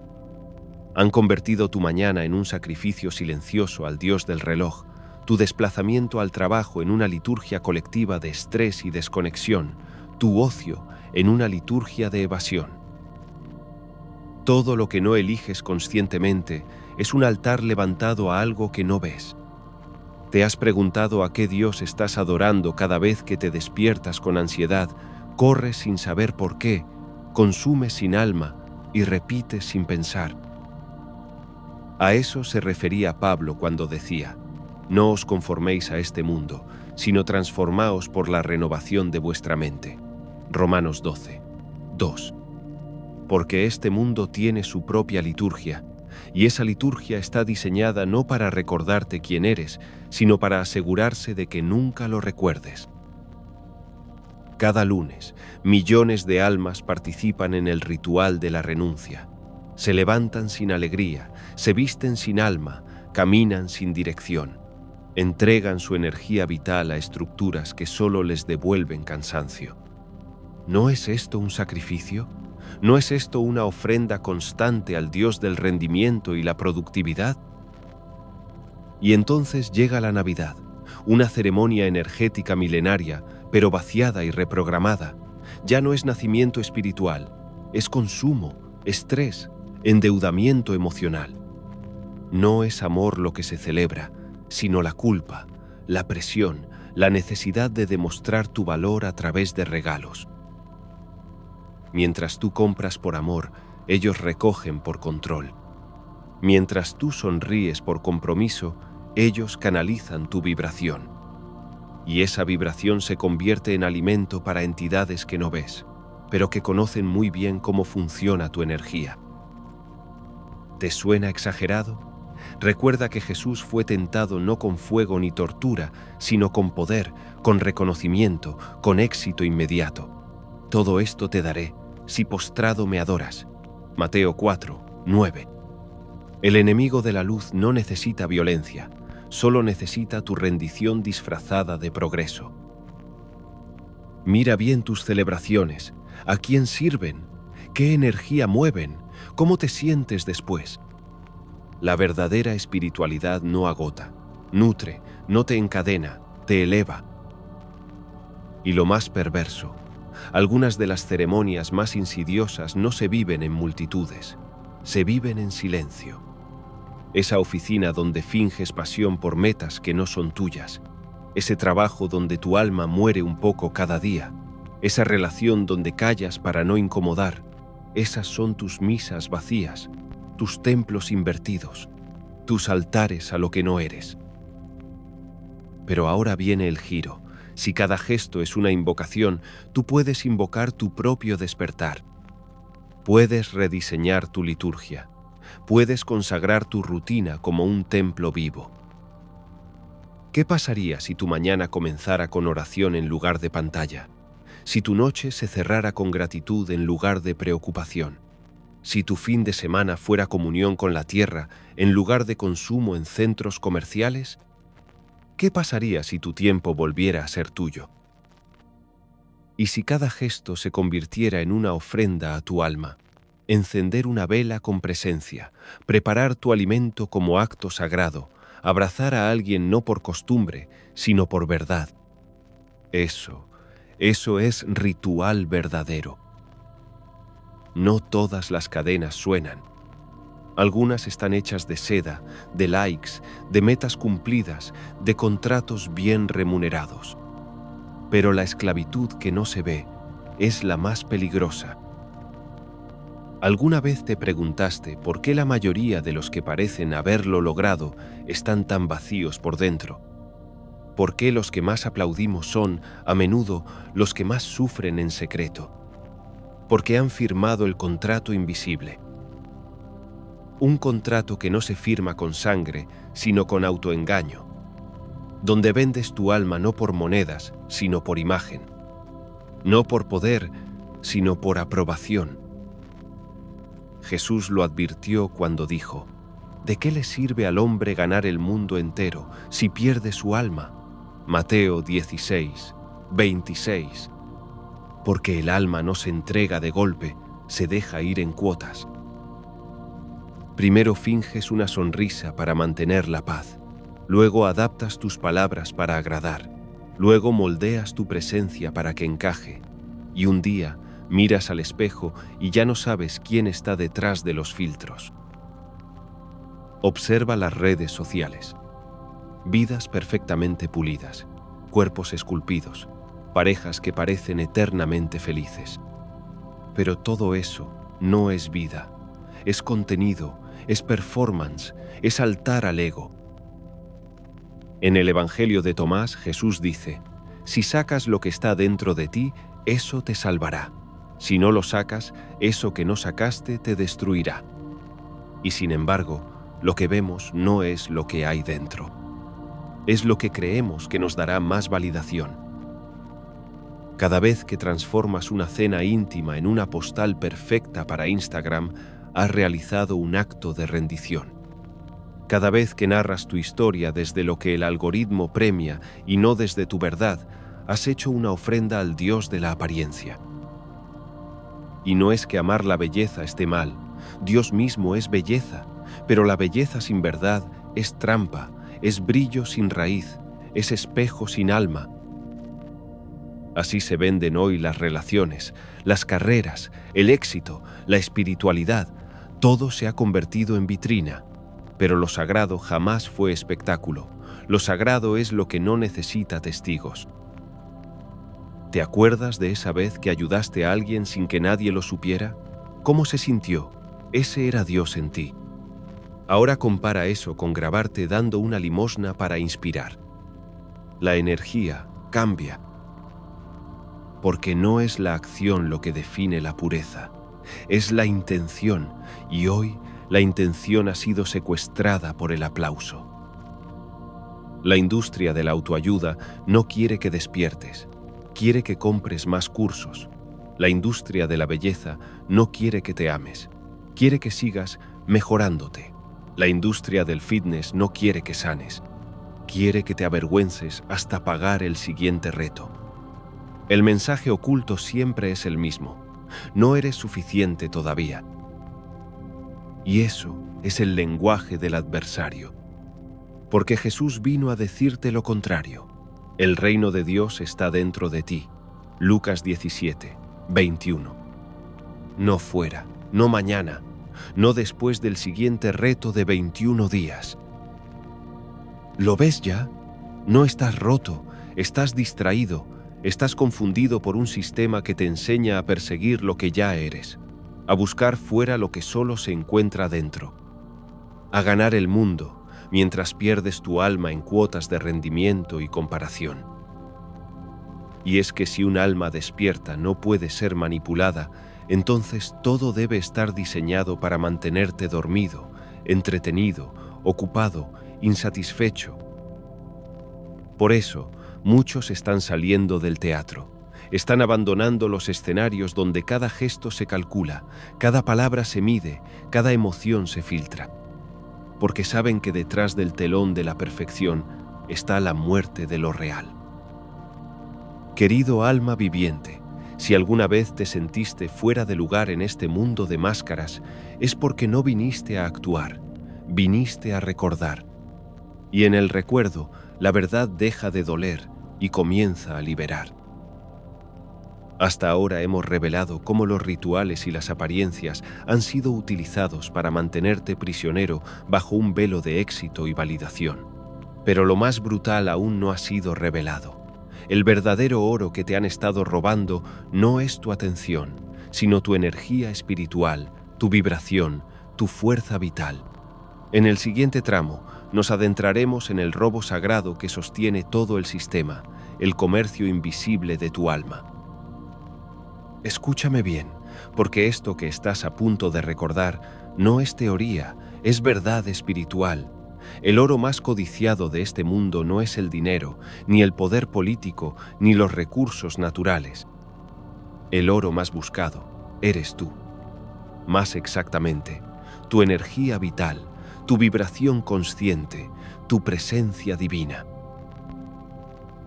Han convertido tu mañana en un sacrificio silencioso al dios del reloj, tu desplazamiento al trabajo en una liturgia colectiva de estrés y desconexión, tu ocio en una liturgia de evasión. Todo lo que no eliges conscientemente es un altar levantado a algo que no ves. ¿Te has preguntado a qué Dios estás adorando cada vez que te despiertas con ansiedad, corres sin saber por qué, consumes sin alma y repites sin pensar? A eso se refería Pablo cuando decía: no os conforméis a este mundo, sino transformaos por la renovación de vuestra mente. Romanos 12, 2. Porque este mundo tiene su propia liturgia, y esa liturgia está diseñada no para recordarte quién eres, sino para asegurarse de que nunca lo recuerdes. Cada lunes, millones de almas participan en el ritual de la renuncia. Se levantan sin alegría, se visten sin alma, caminan sin dirección. Entregan su energía vital a estructuras que solo les devuelven cansancio. ¿No es esto un sacrificio? ¿No es esto una ofrenda constante al Dios del rendimiento y la productividad? Y entonces llega la Navidad, una ceremonia energética milenaria, pero vaciada y reprogramada. Ya no es nacimiento espiritual, es consumo, estrés, endeudamiento emocional. No es amor lo que se celebra, sino la culpa, la presión, la necesidad de demostrar tu valor a través de regalos. Mientras tú compras por amor, ellos recogen por control. Mientras tú sonríes por compromiso, ellos canalizan tu vibración. Y esa vibración se convierte en alimento para entidades que no ves, pero que conocen muy bien cómo funciona tu energía. ¿Te suena exagerado? Recuerda que Jesús fue tentado no con fuego ni tortura, sino con poder, con reconocimiento, con éxito inmediato. Todo esto te daré, si postrado me adoras. Mateo 4, 9. El enemigo de la luz no necesita violencia, solo necesita tu rendición disfrazada de progreso. Mira bien tus celebraciones, ¿a quién sirven? ¿Qué energía mueven? ¿Cómo te sientes después? La verdadera espiritualidad no agota, nutre, no te encadena, te eleva. Y lo más perverso, algunas de las ceremonias más insidiosas no se viven en multitudes, se viven en silencio. Esa oficina donde finges pasión por metas que no son tuyas, ese trabajo donde tu alma muere un poco cada día, esa relación donde callas para no incomodar, esas son tus misas vacías, tus templos invertidos, tus altares a lo que no eres. Pero ahora viene el giro. Si cada gesto es una invocación, tú puedes invocar tu propio despertar. Puedes rediseñar tu liturgia. Puedes consagrar tu rutina como un templo vivo. ¿Qué pasaría si tu mañana comenzara con oración en lugar de pantalla? Si tu noche se cerrara con gratitud en lugar de preocupación. Si tu fin de semana fuera comunión con la tierra en lugar de consumo en centros comerciales. ¿Qué pasaría si tu tiempo volviera a ser tuyo? Y si cada gesto se convirtiera en una ofrenda a tu alma, encender una vela con presencia, preparar tu alimento como acto sagrado, abrazar a alguien no por costumbre, sino por verdad. Eso es ritual verdadero. No todas las cadenas suenan. Algunas están hechas de seda, de likes, de metas cumplidas, de contratos bien remunerados. Pero la esclavitud que no se ve es la más peligrosa. ¿Alguna vez te preguntaste por qué la mayoría de los que parecen haberlo logrado están tan vacíos por dentro? ¿Por qué los que más aplaudimos son, a menudo, los que más sufren en secreto? Porque han firmado el contrato invisible. Un contrato que no se firma con sangre, sino con autoengaño, donde vendes tu alma no por monedas, sino por imagen, no por poder, sino por aprobación. Jesús lo advirtió cuando dijo: ¿de qué le sirve al hombre ganar el mundo entero si pierde su alma? Mateo 16, 26. Porque el alma no se entrega de golpe, se deja ir en cuotas. Primero finges una sonrisa para mantener la paz, luego adaptas tus palabras para agradar, luego moldeas tu presencia para que encaje, y un día Miras al espejo y ya no sabes quién está detrás de los filtros. Observa las redes sociales. Vidas perfectamente pulidas, cuerpos esculpidos, parejas que parecen eternamente felices. Pero todo eso no es vida, es contenido, es performance, es altar al ego. En el Evangelio de Tomás, Jesús dice: si sacas lo que está dentro de ti, eso te salvará. Si no lo sacas, eso que no sacaste te destruirá. Y sin embargo, lo que vemos no es lo que hay dentro. Es lo que creemos que nos dará más validación. Cada vez que transformas una cena íntima en una postal perfecta para Instagram, has realizado un acto de rendición. Cada vez que narras tu historia desde lo que el algoritmo premia y no desde tu verdad, has hecho una ofrenda al Dios de la apariencia. Y no es que amar la belleza esté mal, Dios mismo es belleza, pero la belleza sin verdad es trampa, es brillo sin raíz, es espejo sin alma. Así se venden hoy las relaciones, las carreras, el éxito, la espiritualidad. Todo se ha convertido en vitrina, pero lo sagrado jamás fue espectáculo. Lo sagrado es lo que no necesita testigos. ¿Te acuerdas de esa vez que ayudaste a alguien sin que nadie lo supiera? ¿Cómo se sintió? Ese era Dios en ti. Ahora compara eso con grabarte dando una limosna para inspirar. La energía cambia. Porque no es la acción lo que define la pureza, es la intención, y hoy la intención ha sido secuestrada por el aplauso. La industria de la autoayuda no quiere que despiertes, quiere que compres más cursos. La industria de la belleza no quiere que te ames, quiere que sigas mejorándote. La industria del fitness no quiere que sanes, quiere que te avergüences hasta pagar el siguiente reto. El mensaje oculto siempre es el mismo: no eres suficiente todavía. Y eso es el lenguaje del adversario. Porque Jesús vino a decirte lo contrario. El reino de Dios está dentro de ti. Lucas 17, 21. No fuera, no mañana, no después del siguiente reto de 21 días. ¿Lo ves ya? No estás roto, estás distraído, estás confundido por un sistema que te enseña a perseguir lo que ya eres, a buscar fuera lo que solo se encuentra dentro, a ganar el mundo, mientras pierdes tu alma en cuotas de rendimiento y comparación. Y es que si un alma despierta no puede ser manipulada, entonces todo debe estar diseñado para mantenerte dormido, entretenido, ocupado, insatisfecho. Por eso, muchos están saliendo del teatro, están abandonando los escenarios donde cada gesto se calcula, cada palabra se mide, cada emoción se filtra. Porque saben que detrás del telón de la perfección está la muerte de lo real. Querido alma viviente, si alguna vez te sentiste fuera de lugar en este mundo de máscaras, es porque no viniste a actuar, viniste a recordar. Y en el recuerdo, la verdad deja de doler y comienza a liberar. Hasta ahora hemos revelado cómo los rituales y las apariencias han sido utilizados para mantenerte prisionero bajo un velo de éxito y validación. Pero lo más brutal aún no ha sido revelado. El verdadero oro que te han estado robando no es tu atención, sino tu energía espiritual, tu vibración, tu fuerza vital. En el siguiente tramo, nos adentraremos en el robo sagrado que sostiene todo el sistema, el comercio invisible de tu alma. Escúchame bien, porque esto que estás a punto de recordar no es teoría, es verdad espiritual. El oro más codiciado de este mundo no es el dinero, ni el poder político, ni los recursos naturales. El oro más buscado eres tú. Más exactamente, tu energía vital, tu vibración consciente, tu presencia divina.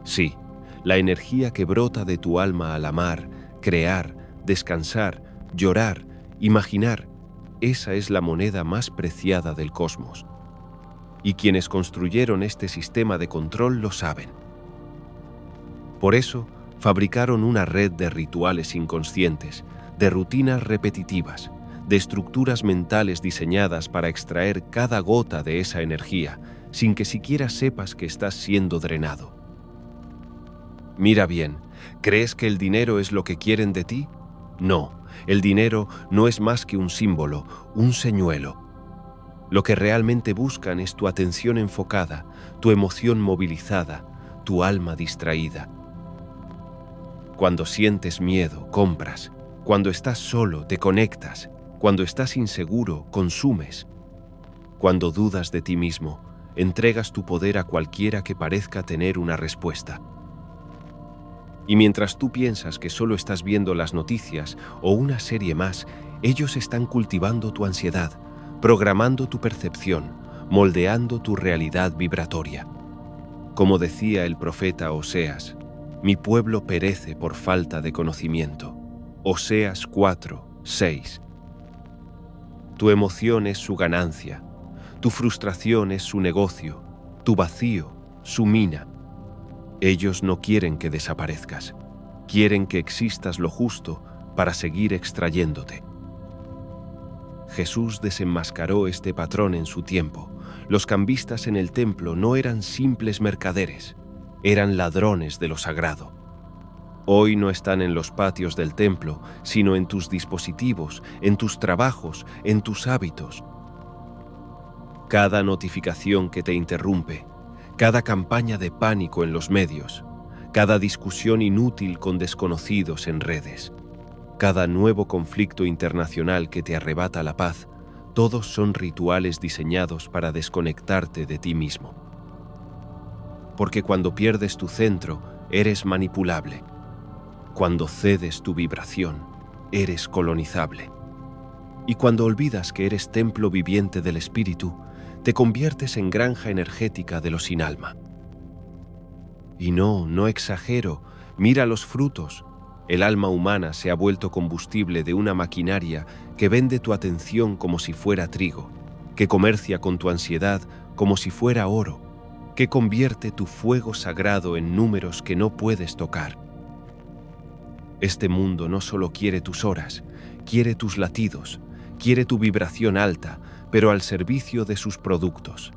Sí, la energía que brota de tu alma al amar, crear, descansar, llorar, imaginar, esa es la moneda más preciada del cosmos. Y quienes construyeron este sistema de control lo saben. Por eso, Fabricaron una red de rituales inconscientes, de rutinas repetitivas, de estructuras mentales diseñadas para extraer cada gota de esa energía sin que siquiera sepas que estás siendo drenado. Mira bien, ¿crees que el dinero es lo que quieren de ti? No, el dinero no es más que un símbolo, un señuelo. Lo que realmente buscan es tu atención enfocada, tu emoción movilizada, tu alma distraída. Cuando sientes miedo, compras. Cuando estás solo, te conectas. Cuando estás inseguro, consumes. Cuando dudas de ti mismo, entregas tu poder a cualquiera que parezca tener una respuesta. Y mientras tú piensas que solo estás viendo las noticias o una serie más, ellos están cultivando tu ansiedad, programando tu percepción, moldeando tu realidad vibratoria. Como decía el profeta Oseas, mi pueblo perece por falta de conocimiento. Oseas 4:6. Tu emoción es su ganancia, tu frustración es su negocio, tu vacío, su mina. Ellos no quieren que desaparezcas, quieren que existas lo justo para seguir extrayéndote. Jesús desenmascaró este patrón en su tiempo. Los cambistas en el templo no eran simples mercaderes, eran ladrones de lo sagrado. Hoy no están en los patios del templo, sino en tus dispositivos, en tus trabajos, en tus hábitos. Cada notificación que te interrumpe, cada campaña de pánico en los medios, cada discusión inútil con desconocidos en redes, cada nuevo conflicto internacional que te arrebata la paz, todos son rituales diseñados para desconectarte de ti mismo. Porque cuando pierdes tu centro, eres manipulable. Cuando cedes tu vibración, eres colonizable. Y cuando olvidas que eres templo viviente del espíritu, te conviertes en granja energética de lo sin alma. Y no exagero, mira los frutos. El alma humana se ha vuelto combustible de una maquinaria que vende tu atención como si fuera trigo, que comercia con tu ansiedad como si fuera oro, que convierte tu fuego sagrado en números que no puedes tocar. Este mundo no solo quiere tus horas, quiere tus latidos, quiere tu vibración alta, pero al servicio de sus productos.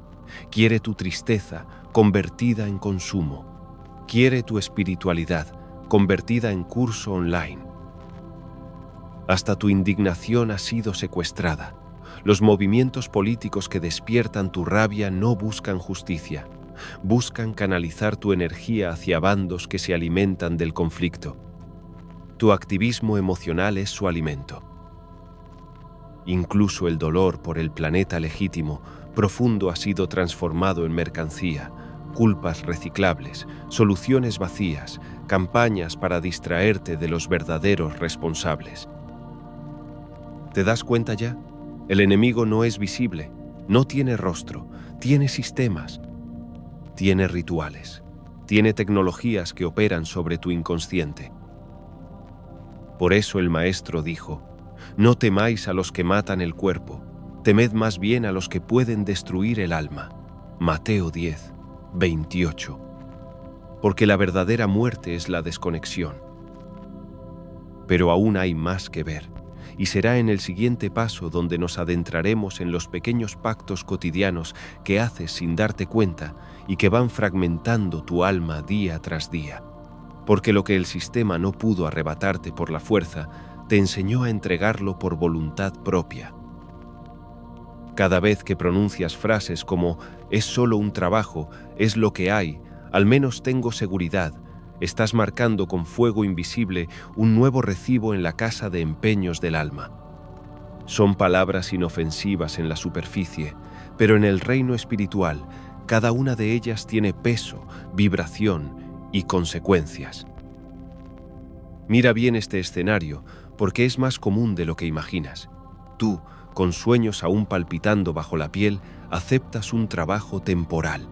Quiere tu tristeza convertida en consumo. Quiere tu espiritualidad convertida en curso online. Hasta tu indignación ha sido secuestrada. Los movimientos políticos que despiertan tu rabia no buscan justicia. Buscan canalizar tu energía hacia bandos que se alimentan del conflicto. Tu activismo emocional es su alimento. Incluso el dolor por el planeta legítimo, profundo, ha sido transformado en mercancía, culpas reciclables, soluciones vacías, campañas para distraerte de los verdaderos responsables. ¿Te das cuenta ya? El enemigo no es visible, no tiene rostro, tiene sistemas, tiene rituales, tiene tecnologías que operan sobre tu inconsciente. Por eso el Maestro dijo, no temáis a los que matan el cuerpo, temed más bien a los que pueden destruir el alma. Mateo 10:28. Porque la verdadera muerte es la desconexión. Pero aún hay más que ver, y será en el siguiente paso donde nos adentraremos en los pequeños pactos cotidianos que haces sin darte cuenta y que van fragmentando tu alma día tras día. Porque lo que el sistema no pudo arrebatarte por la fuerza, te enseñó a entregarlo por voluntad propia. Cada vez que pronuncias frases como «es solo un trabajo, es lo que hay, al menos tengo seguridad», estás marcando con fuego invisible un nuevo recibo en la casa de empeños del alma. Son palabras inofensivas en la superficie, pero en el reino espiritual, cada una de ellas tiene peso, vibración y consecuencias. Mira bien este escenario, porque es más común de lo que imaginas. Tú, con sueños aún palpitando bajo la piel, aceptas un trabajo temporal.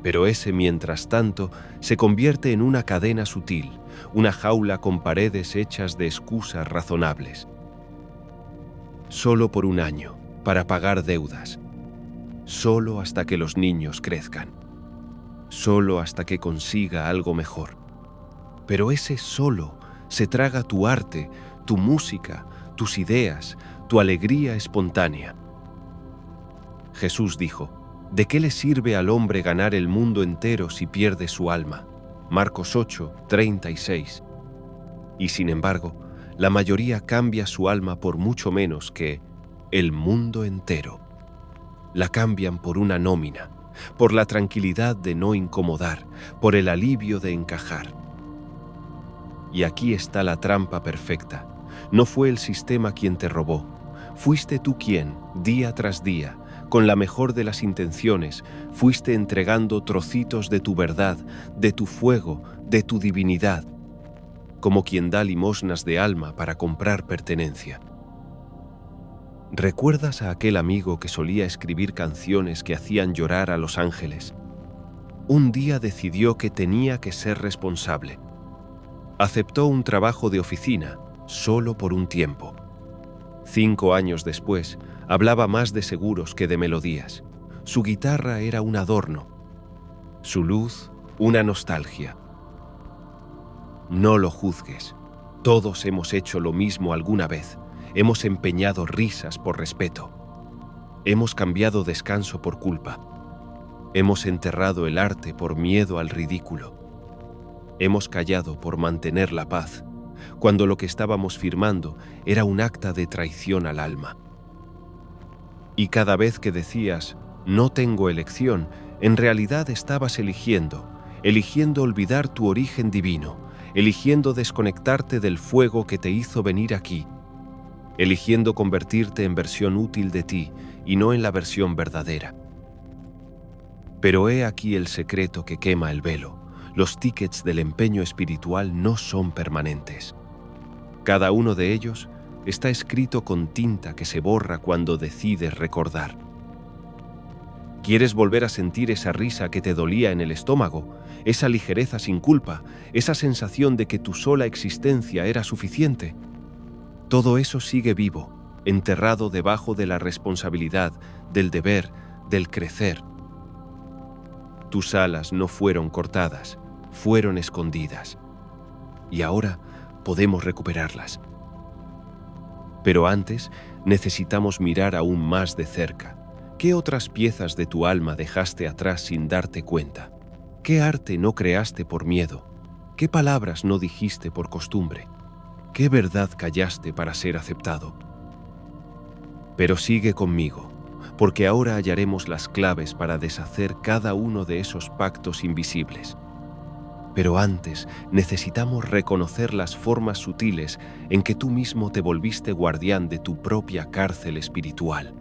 Pero ese, mientras tanto, se convierte en una cadena sutil, una jaula con paredes hechas de excusas razonables. Solo por un año, para pagar deudas. Solo hasta que los niños crezcan. Solo hasta que consiga algo mejor. pero ese solo se traga tu arte, tu música, tus ideas, tu alegría espontánea. Jesús dijo: ¿de qué le sirve al hombre ganar el mundo entero si pierde su alma? Marcos 8, 36. Y sin embargo, la mayoría cambia su alma por mucho menos que el mundo entero. La cambian por una nómina, por la tranquilidad de no incomodar, por el alivio de encajar. Y aquí está la trampa perfecta. No fue el sistema quien te robó. Fuiste tú quien, día tras día, con la mejor de las intenciones, fuiste entregando trocitos de tu verdad, de tu fuego, de tu divinidad, como quien da limosnas de alma para comprar pertenencia. ¿Recuerdas a aquel amigo que solía escribir canciones que hacían llorar a los ángeles? Un día decidió que tenía que ser responsable. Aceptó un trabajo de oficina, solo por un tiempo. 5 años después, hablaba más de seguros que de melodías. Su guitarra era un adorno, su luz una nostalgia. No lo juzgues. Todos hemos hecho lo mismo alguna vez. Hemos empeñado risas por respeto. Hemos cambiado descanso por culpa. Hemos enterrado el arte por miedo al ridículo. Hemos callado por mantener la paz, cuando lo que estábamos firmando era un acta de traición al alma. Y cada vez que decías, no tengo elección, en realidad estabas eligiendo olvidar tu origen divino, eligiendo desconectarte del fuego que te hizo venir aquí, eligiendo convertirte en versión útil de ti y no en la versión verdadera. Pero he aquí el secreto que quema el velo. Los tickets del empeño espiritual no son permanentes. Cada uno de ellos está escrito con tinta que se borra cuando decides recordar. ¿Quieres volver a sentir esa risa que te dolía en el estómago, esa ligereza sin culpa, esa sensación de que tu sola existencia era suficiente? Todo eso sigue vivo, enterrado debajo de la responsabilidad, del deber, del crecer. Tus alas no fueron cortadas, fueron escondidas. Y ahora podemos recuperarlas. Pero antes necesitamos mirar aún más de cerca. ¿Qué otras piezas de tu alma dejaste atrás sin darte cuenta? ¿Qué arte no creaste por miedo? ¿Qué palabras no dijiste por costumbre? ¿Qué verdad callaste para ser aceptado? Pero sigue conmigo, porque ahora hallaremos las claves para deshacer cada uno de esos pactos invisibles. Pero antes necesitamos reconocer las formas sutiles en que tú mismo te volviste guardián de tu propia cárcel espiritual.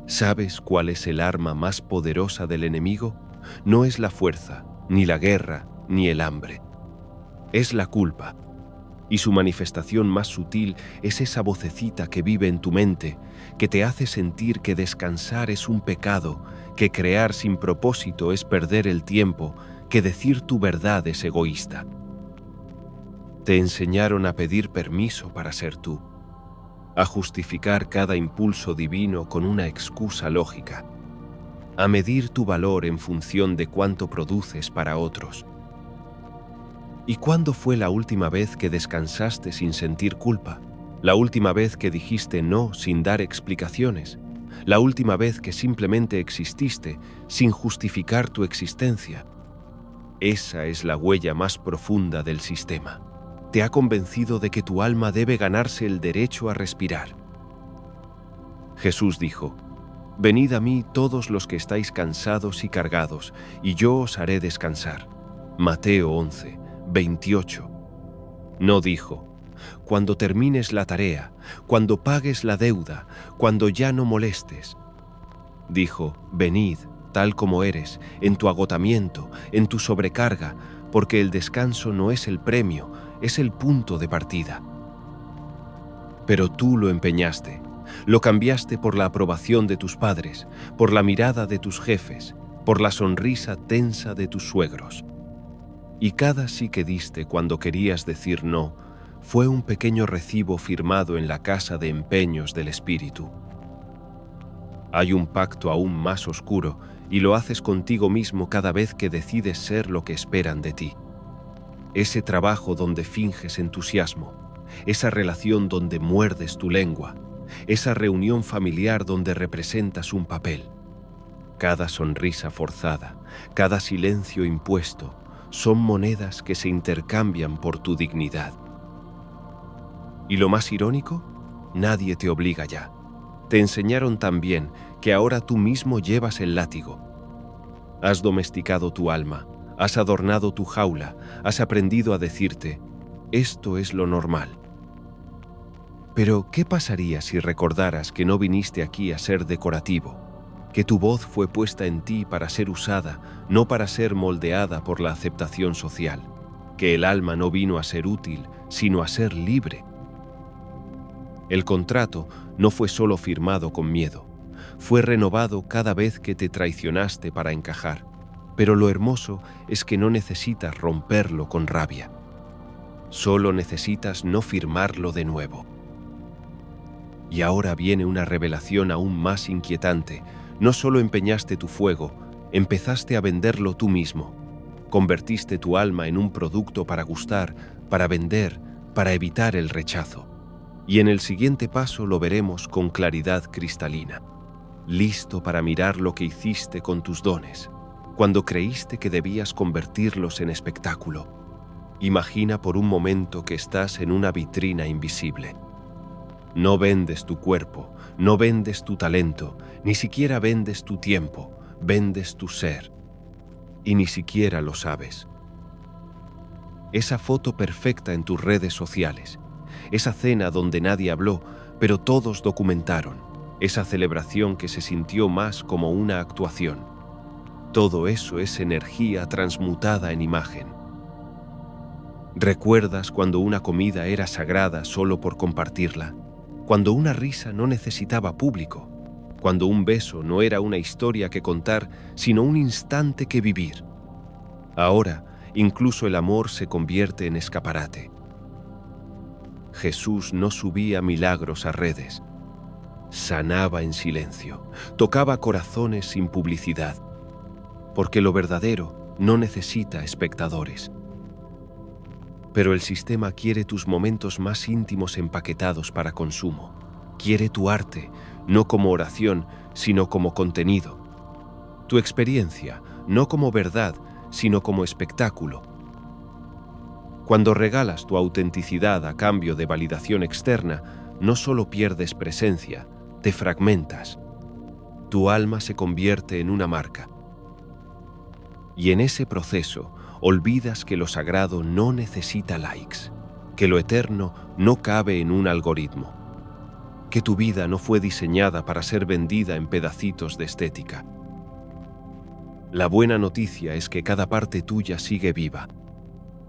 ¿Sabes cuál es el arma más poderosa del enemigo? No es la fuerza, ni la guerra, ni el hambre. Es la culpa. Y su manifestación más sutil es esa vocecita que vive en tu mente, que te hace sentir que descansar es un pecado, que crear sin propósito es perder el tiempo, que decir tu verdad es egoísta. Te enseñaron a pedir permiso para ser tú, a justificar cada impulso divino con una excusa lógica, a medir tu valor en función de cuánto produces para otros. ¿Y cuándo fue la última vez que descansaste sin sentir culpa? ¿La última vez que dijiste no sin dar explicaciones? ¿La última vez que simplemente exististe sin justificar tu existencia? Esa es la huella más profunda del sistema. Te ha convencido de que tu alma debe ganarse el derecho a respirar. Jesús dijo: «Venid a mí todos los que estáis cansados y cargados, y yo os haré descansar». Mateo 11, 28. No dijo: «Cuando termines la tarea, cuando pagues la deuda, cuando ya no molestes». Dijo: «Venid, tal como eres, en tu agotamiento, en tu sobrecarga, porque el descanso no es el premio, es el punto de partida». Pero tú lo empeñaste, lo cambiaste por la aprobación de tus padres, por la mirada de tus jefes, por la sonrisa tensa de tus suegros. Y cada sí que diste cuando querías decir no, fue un pequeño recibo firmado en la casa de empeños del espíritu. Hay un pacto aún más oscuro, y lo haces contigo mismo cada vez que decides ser lo que esperan de ti. ese trabajo donde finges entusiasmo, esa relación donde muerdes tu lengua, esa reunión familiar donde representas un papel. Cada sonrisa forzada, cada silencio impuesto, son monedas que se intercambian por tu dignidad. Y lo más irónico, nadie te obliga ya. Te enseñaron tan bien que ahora tú mismo llevas el látigo. Has domesticado tu alma, has adornado tu jaula, has aprendido a decirte, esto es lo normal. Pero, ¿qué pasaría si recordaras que no viniste aquí a ser decorativo? Que tu voz fue puesta en ti para ser usada, no para ser moldeada por la aceptación social. Que el alma no vino a ser útil, sino a ser libre. El contrato no fue solo firmado con miedo, fue renovado cada vez que te traicionaste para encajar. Pero lo hermoso es que no necesitas romperlo con rabia. Solo necesitas no firmarlo de nuevo. Y ahora viene una revelación aún más inquietante. No solo empeñaste tu fuego, empezaste a venderlo tú mismo. Convertiste tu alma en un producto para gustar, para vender, para evitar el rechazo. Y en el siguiente paso lo veremos con claridad cristalina. Listo para mirar lo que hiciste con tus dones, cuando creíste que debías convertirlos en espectáculo. Imagina por un momento que estás en una vitrina invisible. No vendes tu cuerpo, no vendes tu talento, ni siquiera vendes tu tiempo, vendes tu ser. Y ni siquiera lo sabes. Esa foto perfecta en tus redes sociales, esa cena donde nadie habló, pero todos documentaron, esa celebración que se sintió más como una actuación. Todo eso es energía transmutada en imagen. ¿Recuerdas cuando una comida era sagrada solo por compartirla? Cuando una risa no necesitaba público, cuando un beso no era una historia que contar, sino un instante que vivir. Ahora, incluso el amor se convierte en escaparate. Jesús no subía milagros a redes, sanaba en silencio, tocaba corazones sin publicidad, porque lo verdadero no necesita espectadores. Pero el sistema quiere tus momentos más íntimos empaquetados para consumo. Quiere tu arte, no como oración, sino como contenido. Tu experiencia, no como verdad, sino como espectáculo. Cuando regalas tu autenticidad a cambio de validación externa, no solo pierdes presencia, te fragmentas. Tu alma se convierte en una marca. Y en ese proceso, olvidas que lo sagrado no necesita likes, que lo eterno no cabe en un algoritmo, que tu vida no fue diseñada para ser vendida en pedacitos de estética. La buena noticia es que cada parte tuya sigue viva.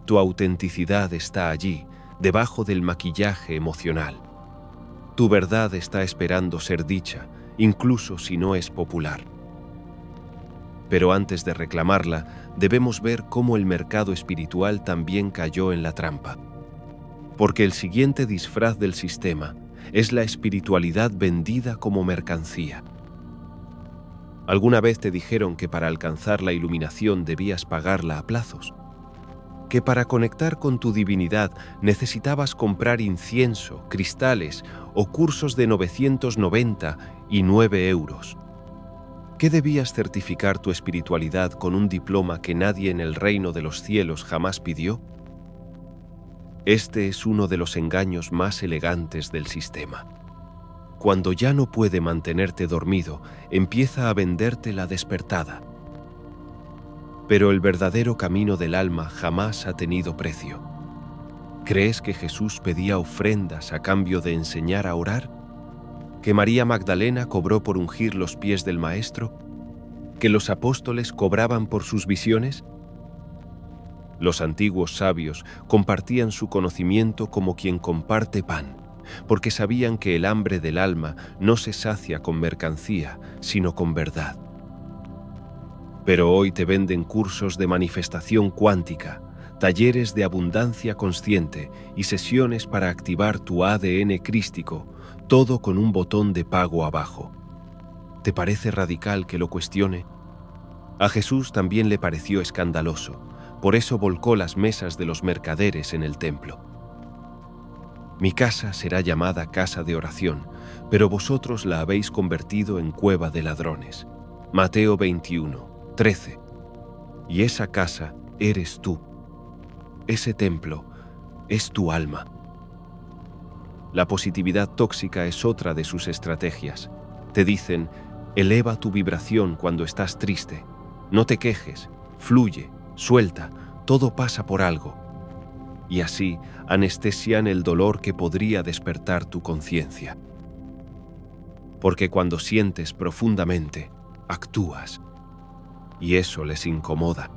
Tu autenticidad está allí, debajo del maquillaje emocional. Tu verdad está esperando ser dicha, incluso si no es popular. Pero antes de reclamarla, debemos ver cómo el mercado espiritual también cayó en la trampa. Porque el siguiente disfraz del sistema es la espiritualidad vendida como mercancía. ¿Alguna vez te dijeron que para alcanzar la iluminación debías pagarla a plazos? Que para conectar con tu divinidad necesitabas comprar incienso, cristales o cursos de 999 euros. ¿Qué debías certificar tu espiritualidad con un diploma que nadie en el reino de los cielos jamás pidió? Este es uno de los engaños más elegantes del sistema. Cuando ya no puede mantenerte dormido, empieza a venderte la despertada. Pero el verdadero camino del alma jamás ha tenido precio. ¿Crees que Jesús pedía ofrendas a cambio de enseñar a orar? ¿Que María Magdalena cobró por ungir los pies del Maestro? ¿Que los apóstoles cobraban por sus visiones? Los antiguos sabios compartían su conocimiento como quien comparte pan, porque sabían que el hambre del alma no se sacia con mercancía, sino con verdad. Pero hoy te venden cursos de manifestación cuántica, talleres de abundancia consciente y sesiones para activar tu ADN crístico, todo con un botón de pago abajo. ¿Te parece radical que lo cuestione? A Jesús también le pareció escandaloso, Por eso volcó las mesas de los mercaderes en el templo. Mi casa será llamada casa de oración, pero vosotros la habéis convertido en cueva de ladrones. Mateo 21, 13. Y esa casa eres tú. Ese templo es tu alma. La positividad tóxica es otra de sus estrategias. Te dicen, eleva tu vibración cuando estás triste. No te quejes, fluye, suelta, todo pasa por algo. Y así anestesian el dolor que podría despertar tu conciencia. Porque cuando sientes profundamente, actúas. Y eso les incomoda.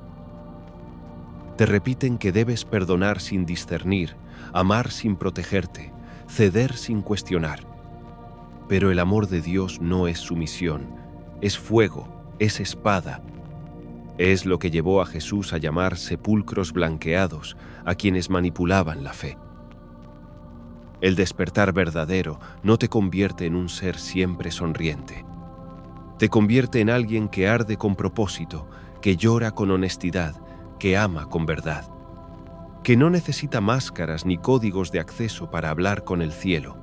Te repiten que debes perdonar sin discernir, amar sin protegerte, ceder sin cuestionar. Pero el amor de Dios no es sumisión, es fuego, es espada. Es lo que llevó a Jesús a llamar sepulcros blanqueados a quienes manipulaban la fe. El despertar verdadero no te convierte en un ser siempre sonriente. Te convierte en alguien que arde con propósito, que llora con honestidad, que ama con verdad, que no necesita máscaras ni códigos de acceso para hablar con el cielo.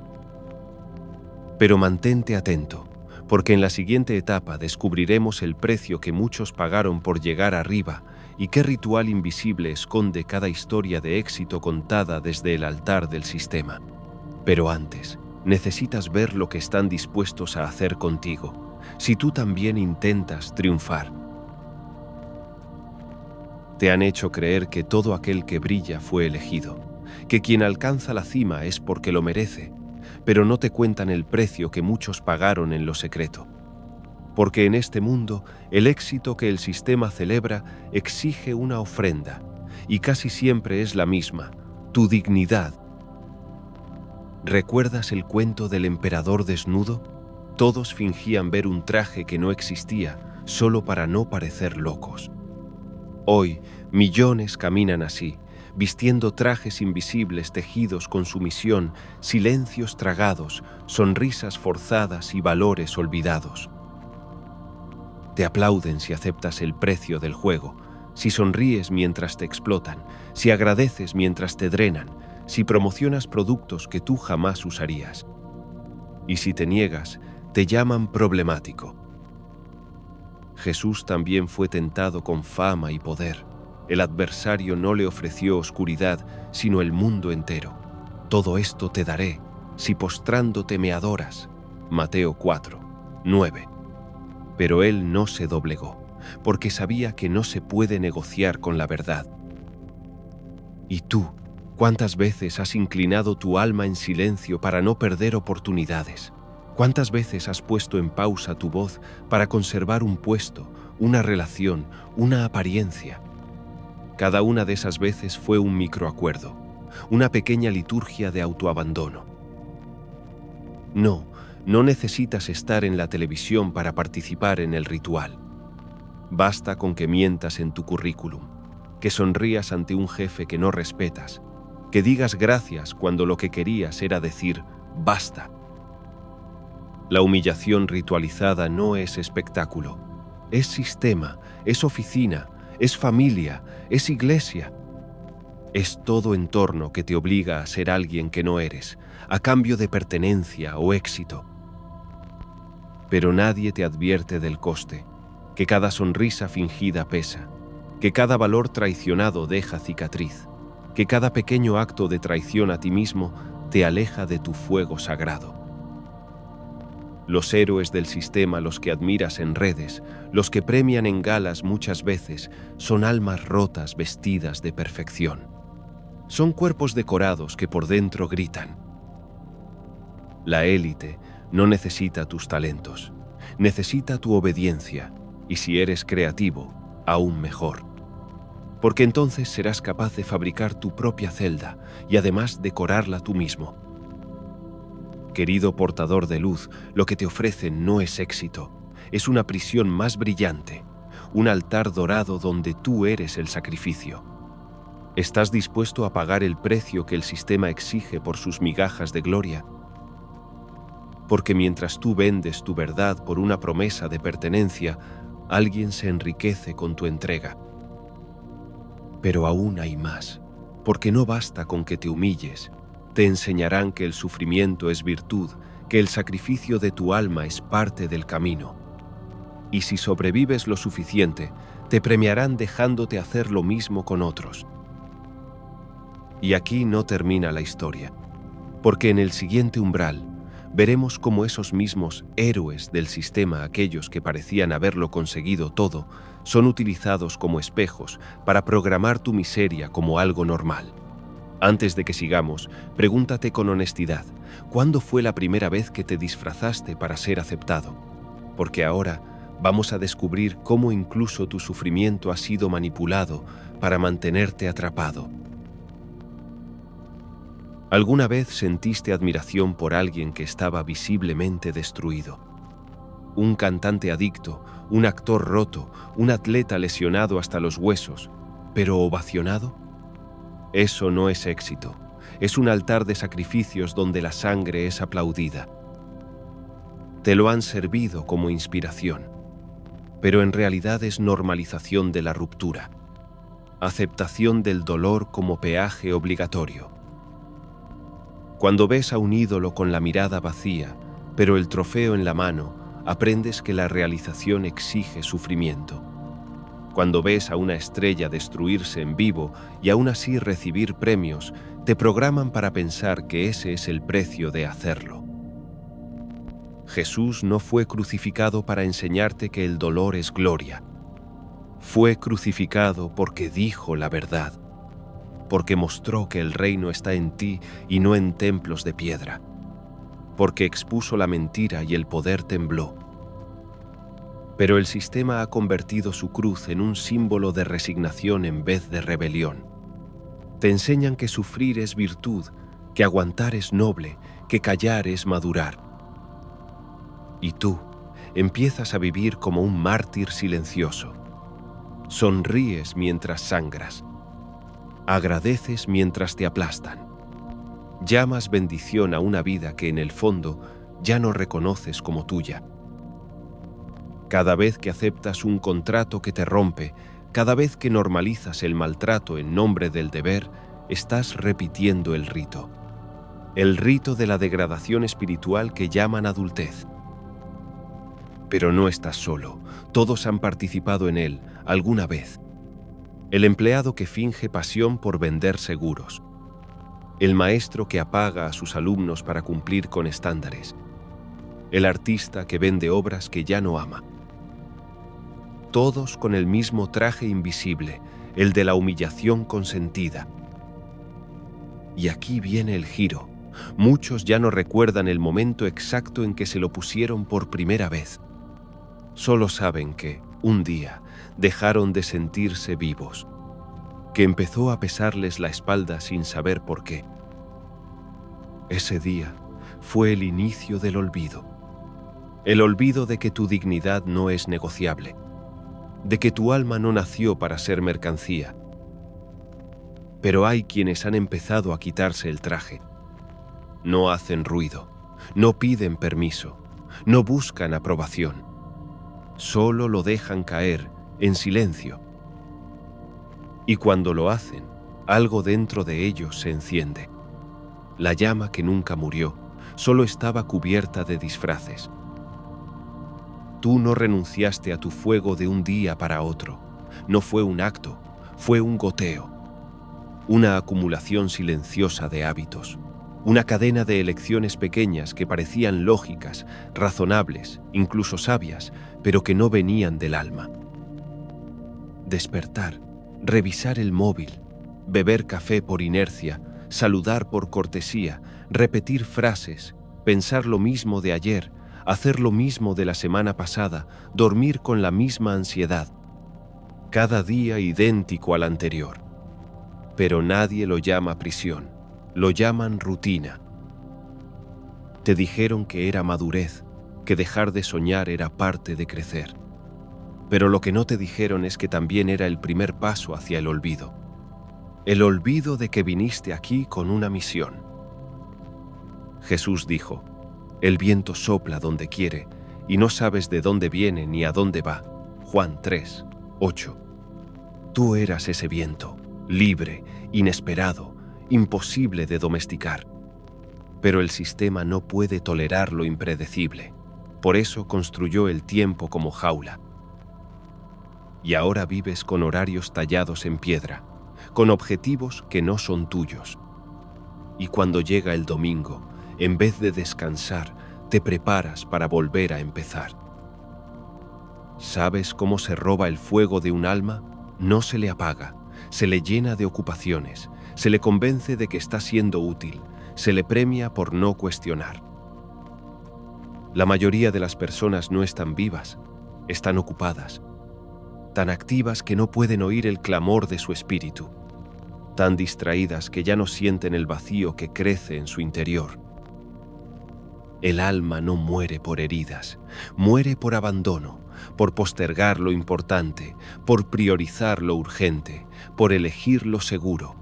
Pero mantente atento, porque en la siguiente etapa descubriremos el precio que muchos pagaron por llegar arriba y qué ritual invisible esconde cada historia de éxito contada desde el altar del sistema. Pero antes, necesitas ver lo que están dispuestos a hacer contigo, si tú también intentas triunfar. Te han hecho creer que todo aquel que brilla fue elegido, que quien alcanza la cima es porque lo merece, pero no te cuentan el precio que muchos pagaron en lo secreto. Porque en este mundo, el éxito que el sistema celebra exige una ofrenda, y casi siempre es la misma, tu dignidad. ¿Recuerdas el cuento del emperador desnudo? Todos fingían ver un traje que no existía, solo para no parecer locos. Hoy, millones caminan así, vistiendo trajes invisibles tejidos con sumisión, silencios tragados, sonrisas forzadas y valores olvidados. Te aplauden si aceptas el precio del juego, si sonríes mientras te explotan, si agradeces mientras te drenan, si promocionas productos que tú jamás usarías. Y si te niegas, te llaman problemático. Jesús también fue tentado con fama y poder. El adversario no le ofreció oscuridad, sino el mundo entero. Todo esto te daré, si postrándote me adoras. Mateo 4, 9. Pero él no se doblegó, porque sabía que no se puede negociar con la verdad. ¿Y tú, cuántas veces has inclinado tu alma en silencio para no perder oportunidades? ¿Cuántas veces has puesto en pausa tu voz para conservar un puesto, una relación, una apariencia? Cada una de esas veces fue un microacuerdo, una pequeña liturgia de autoabandono. No necesitas estar en la televisión para participar en el ritual. Basta con que mientas en tu currículum, que sonrías ante un jefe que no respetas, que digas gracias cuando lo que querías era decir basta. La humillación ritualizada no es espectáculo, es sistema, es oficina, es familia, es iglesia. Es todo entorno que te obliga a ser alguien que no eres, a cambio de pertenencia o éxito. Pero nadie te advierte del coste, que cada sonrisa fingida pesa, que cada valor traicionado deja cicatriz, que cada pequeño acto de traición a ti mismo te aleja de tu fuego sagrado. Los héroes del sistema, los que admiras en redes, los que premian en galas muchas veces, son almas rotas vestidas de perfección. Son cuerpos decorados que por dentro gritan. La élite no necesita tus talentos, necesita tu obediencia, y si eres creativo, aún mejor. Porque entonces serás capaz de fabricar tu propia celda y además decorarla tú mismo. Querido portador de luz, lo que te ofrecen no es éxito, es una prisión más brillante, un altar dorado donde tú eres el sacrificio. ¿Estás dispuesto a pagar el precio que el sistema exige por sus migajas de gloria? Porque mientras tú vendes tu verdad por una promesa de pertenencia, alguien se enriquece con tu entrega. Pero aún hay más, porque no basta con que te humilles. Te enseñarán que el sufrimiento es virtud, que el sacrificio de tu alma es parte del camino. Y si sobrevives lo suficiente, te premiarán dejándote hacer lo mismo con otros. Y aquí no termina la historia, porque en el siguiente umbral veremos cómo esos mismos héroes del sistema, aquellos que parecían haberlo conseguido todo, son utilizados como espejos para programar tu miseria como algo normal. Antes de que sigamos, pregúntate con honestidad, ¿cuándo fue la primera vez que te disfrazaste para ser aceptado? Porque ahora vamos a descubrir cómo incluso tu sufrimiento ha sido manipulado para mantenerte atrapado. ¿Alguna vez sentiste admiración por alguien que estaba visiblemente destruido? Un cantante adicto, un actor roto, un atleta lesionado hasta los huesos, pero ovacionado. Eso no es éxito, es un altar de sacrificios donde la sangre es aplaudida. Te lo han servido como inspiración, pero en realidad es normalización de la ruptura, aceptación del dolor como peaje obligatorio. Cuando ves a un ídolo con la mirada vacía, pero el trofeo en la mano, aprendes que la realización exige sufrimiento. Cuando ves a una estrella destruirse en vivo y aún así recibir premios, te programan para pensar que ese es el precio de hacerlo. Jesús no fue crucificado para enseñarte que el dolor es gloria. Fue crucificado porque dijo la verdad, porque mostró que el reino está en ti y no en templos de piedra, porque expuso la mentira y el poder tembló. Pero el sistema ha convertido su cruz en un símbolo de resignación en vez de rebelión. Te enseñan que sufrir es virtud, que aguantar es noble, que callar es madurar. Y tú empiezas a vivir como un mártir silencioso. Sonríes mientras sangras. Agradeces mientras te aplastan. Llamas bendición a una vida que en el fondo ya no reconoces como tuya. Cada vez que aceptas un contrato que te rompe, cada vez que normalizas el maltrato en nombre del deber, estás repitiendo el rito de la degradación espiritual que llaman adultez. Pero no estás solo, todos han participado en él alguna vez. El empleado que finge pasión por vender seguros, el maestro que apaga a sus alumnos para cumplir con estándares, el artista que vende obras que ya no ama. Todos con el mismo traje invisible, el de la humillación consentida. Y aquí viene el giro. Muchos ya no recuerdan el momento exacto en que se lo pusieron por primera vez. Solo saben que, un día, dejaron de sentirse vivos, que empezó a pesarles la espalda sin saber por qué. Ese día fue el inicio del olvido. El olvido de que tu dignidad no es negociable, de que tu alma no nació para ser mercancía. Pero hay quienes han empezado a quitarse el traje. No hacen ruido, no piden permiso, no buscan aprobación. Solo lo dejan caer en silencio. Y cuando lo hacen, algo dentro de ellos se enciende. La llama que nunca murió, solo estaba cubierta de disfraces. Tú no renunciaste a tu fuego de un día para otro. No fue un acto, fue un goteo. Una acumulación silenciosa de hábitos. Una cadena de elecciones pequeñas que parecían lógicas, razonables, incluso sabias, pero que no venían del alma. Despertar, revisar el móvil, beber café por inercia, saludar por cortesía, repetir frases, pensar lo mismo de ayer, hacer lo mismo de la semana pasada, dormir con la misma ansiedad. Cada día idéntico al anterior. Pero nadie lo llama prisión, lo llaman rutina. Te dijeron que era madurez, que dejar de soñar era parte de crecer. Pero lo que no te dijeron es que también era el primer paso hacia el olvido. El olvido de que viniste aquí con una misión. Jesús dijo: el viento sopla donde quiere y no sabes de dónde viene ni a dónde va. Juan 3:8. Tú eras ese viento, libre, inesperado, imposible de domesticar. Pero el sistema no puede tolerar lo impredecible. Por eso construyó el tiempo como jaula. Y ahora vives con horarios tallados en piedra, con objetivos que no son tuyos. Y cuando llega el domingo, en vez de descansar, te preparas para volver a empezar. ¿Sabes cómo se roba el fuego de un alma? No se le apaga, se le llena de ocupaciones, se le convence de que está siendo útil, se le premia por no cuestionar. La mayoría de las personas no están vivas, están ocupadas, tan activas que no pueden oír el clamor de su espíritu, tan distraídas que ya no sienten el vacío que crece en su interior. El alma no muere por heridas, muere por abandono, por postergar lo importante, por priorizar lo urgente, por elegir lo seguro.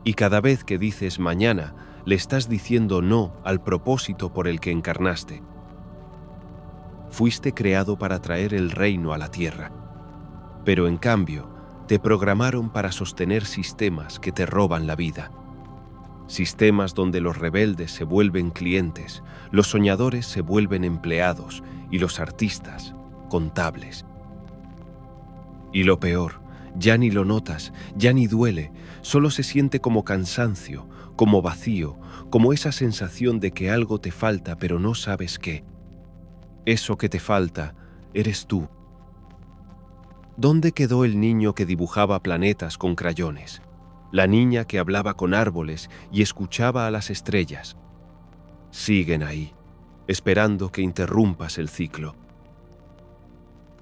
Y cada vez que dices mañana, le estás diciendo no al propósito por el que encarnaste. Fuiste creado para traer el reino a la tierra, pero en cambio, te programaron para sostener sistemas que te roban la vida. Sistemas donde los rebeldes se vuelven clientes, los soñadores se vuelven empleados y los artistas, contables. Y lo peor, ya ni lo notas, ya ni duele, solo se siente como cansancio, como vacío, como esa sensación de que algo te falta pero no sabes qué. Eso que te falta, eres tú. ¿Dónde quedó el niño que dibujaba planetas con crayones? La niña que hablaba con árboles y escuchaba a las estrellas. Siguen ahí, esperando que interrumpas el ciclo.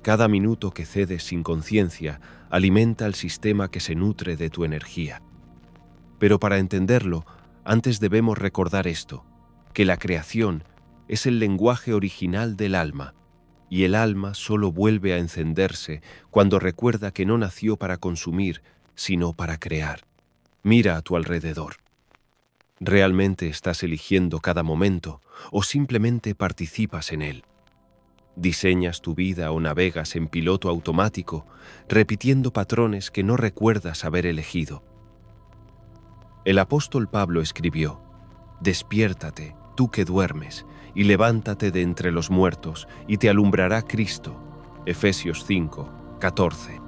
Cada minuto que cedes sin conciencia alimenta el sistema que se nutre de tu energía. Pero para entenderlo, antes debemos recordar esto, que la creación es el lenguaje original del alma, y el alma solo vuelve a encenderse cuando recuerda que no nació para consumir, sino para crear. Mira a tu alrededor. ¿Realmente estás eligiendo cada momento o simplemente participas en él? ¿Diseñas tu vida o navegas en piloto automático, repitiendo patrones que no recuerdas haber elegido? El apóstol Pablo escribió: «Despiértate, tú que duermes, y levántate de entre los muertos, y te alumbrará Cristo». Efesios 5, 14.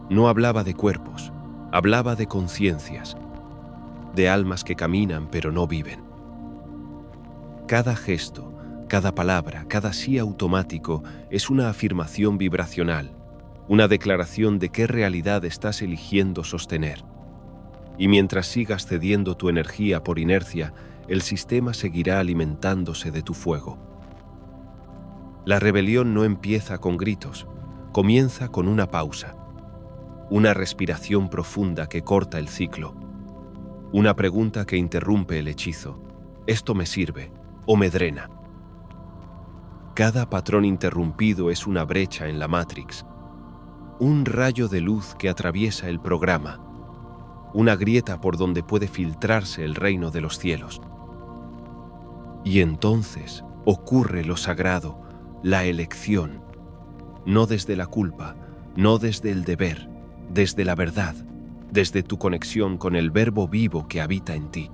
No hablaba de cuerpos, hablaba de conciencias, de almas que caminan pero no viven. Cada gesto, cada palabra, cada sí automático es una afirmación vibracional, una declaración de qué realidad estás eligiendo sostener. Y mientras sigas cediendo tu energía por inercia, el sistema seguirá alimentándose de tu fuego. La rebelión no empieza con gritos, comienza con una pausa, una respiración profunda que corta el ciclo, una pregunta que interrumpe el hechizo: ¿esto me sirve o me drena? Cada patrón interrumpido es una brecha en la Matrix, un rayo de luz que atraviesa el programa, una grieta por donde puede filtrarse el reino de los cielos. Y entonces ocurre lo sagrado, la elección, no desde la culpa, no desde el deber, desde la verdad, desde tu conexión con el Verbo vivo que habita en ti.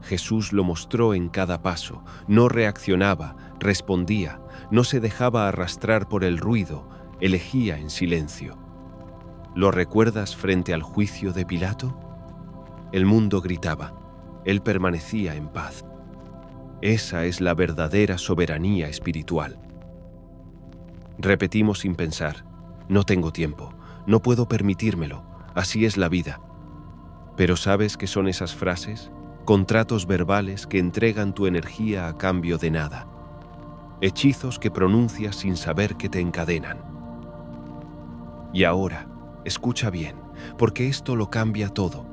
Jesús lo mostró en cada paso, no reaccionaba, respondía, no se dejaba arrastrar por el ruido, elegía en silencio. ¿Lo recuerdas frente al juicio de Pilato? El mundo gritaba, él permanecía en paz. Esa es la verdadera soberanía espiritual. Repetimos sin pensar: no tengo tiempo, no puedo permitírmelo, así es la vida. Pero ¿sabes qué son esas frases? Contratos verbales que entregan tu energía a cambio de nada. Hechizos que pronuncias sin saber que te encadenan. Y ahora, escucha bien, porque esto lo cambia todo.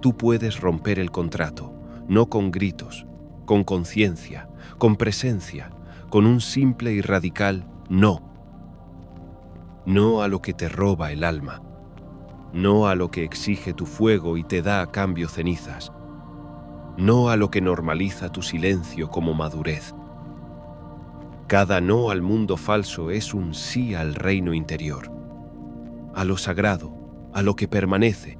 Tú puedes romper el contrato, no con gritos, con conciencia, con presencia, con un simple y radical no. No a lo que te roba el alma. No a lo que exige tu fuego y te da a cambio cenizas. No a lo que normaliza tu silencio como madurez. Cada no al mundo falso es un sí al reino interior, a lo sagrado, a lo que permanece,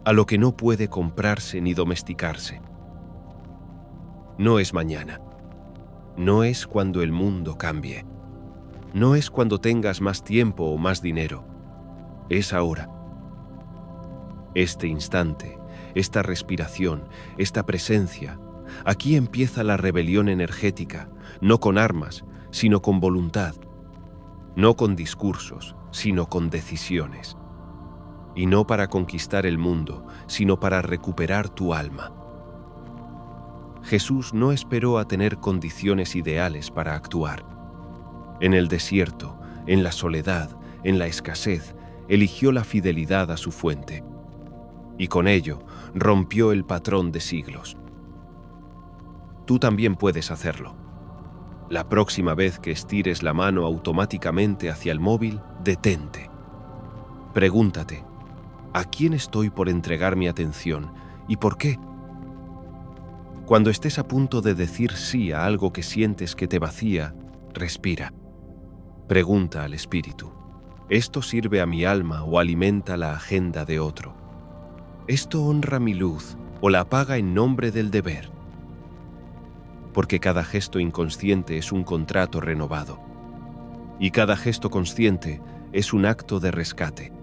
a lo que no puede comprarse ni domesticarse. No es mañana, no es cuando el mundo cambie, no es cuando tengas más tiempo o más dinero, es ahora. Este instante, esta respiración, esta presencia, aquí empieza la rebelión energética, no con armas, sino con voluntad, no con discursos, sino con decisiones. Y no para conquistar el mundo, sino para recuperar tu alma. Jesús no esperó a tener condiciones ideales para actuar. En el desierto, en la soledad, en la escasez, eligió la fidelidad a su fuente. Y con ello, rompió el patrón de siglos. Tú también puedes hacerlo. La próxima vez que estires la mano automáticamente hacia el móvil, detente. Pregúntate, ¿a quién estoy por entregar mi atención y por qué? Cuando estés a punto de decir sí a algo que sientes que te vacía, respira. Pregunta al espíritu, ¿esto sirve a mi alma o alimenta la agenda de otro? ¿Esto honra mi luz o la apaga en nombre del deber? Porque cada gesto inconsciente es un contrato renovado. Y cada gesto consciente es un acto de rescate.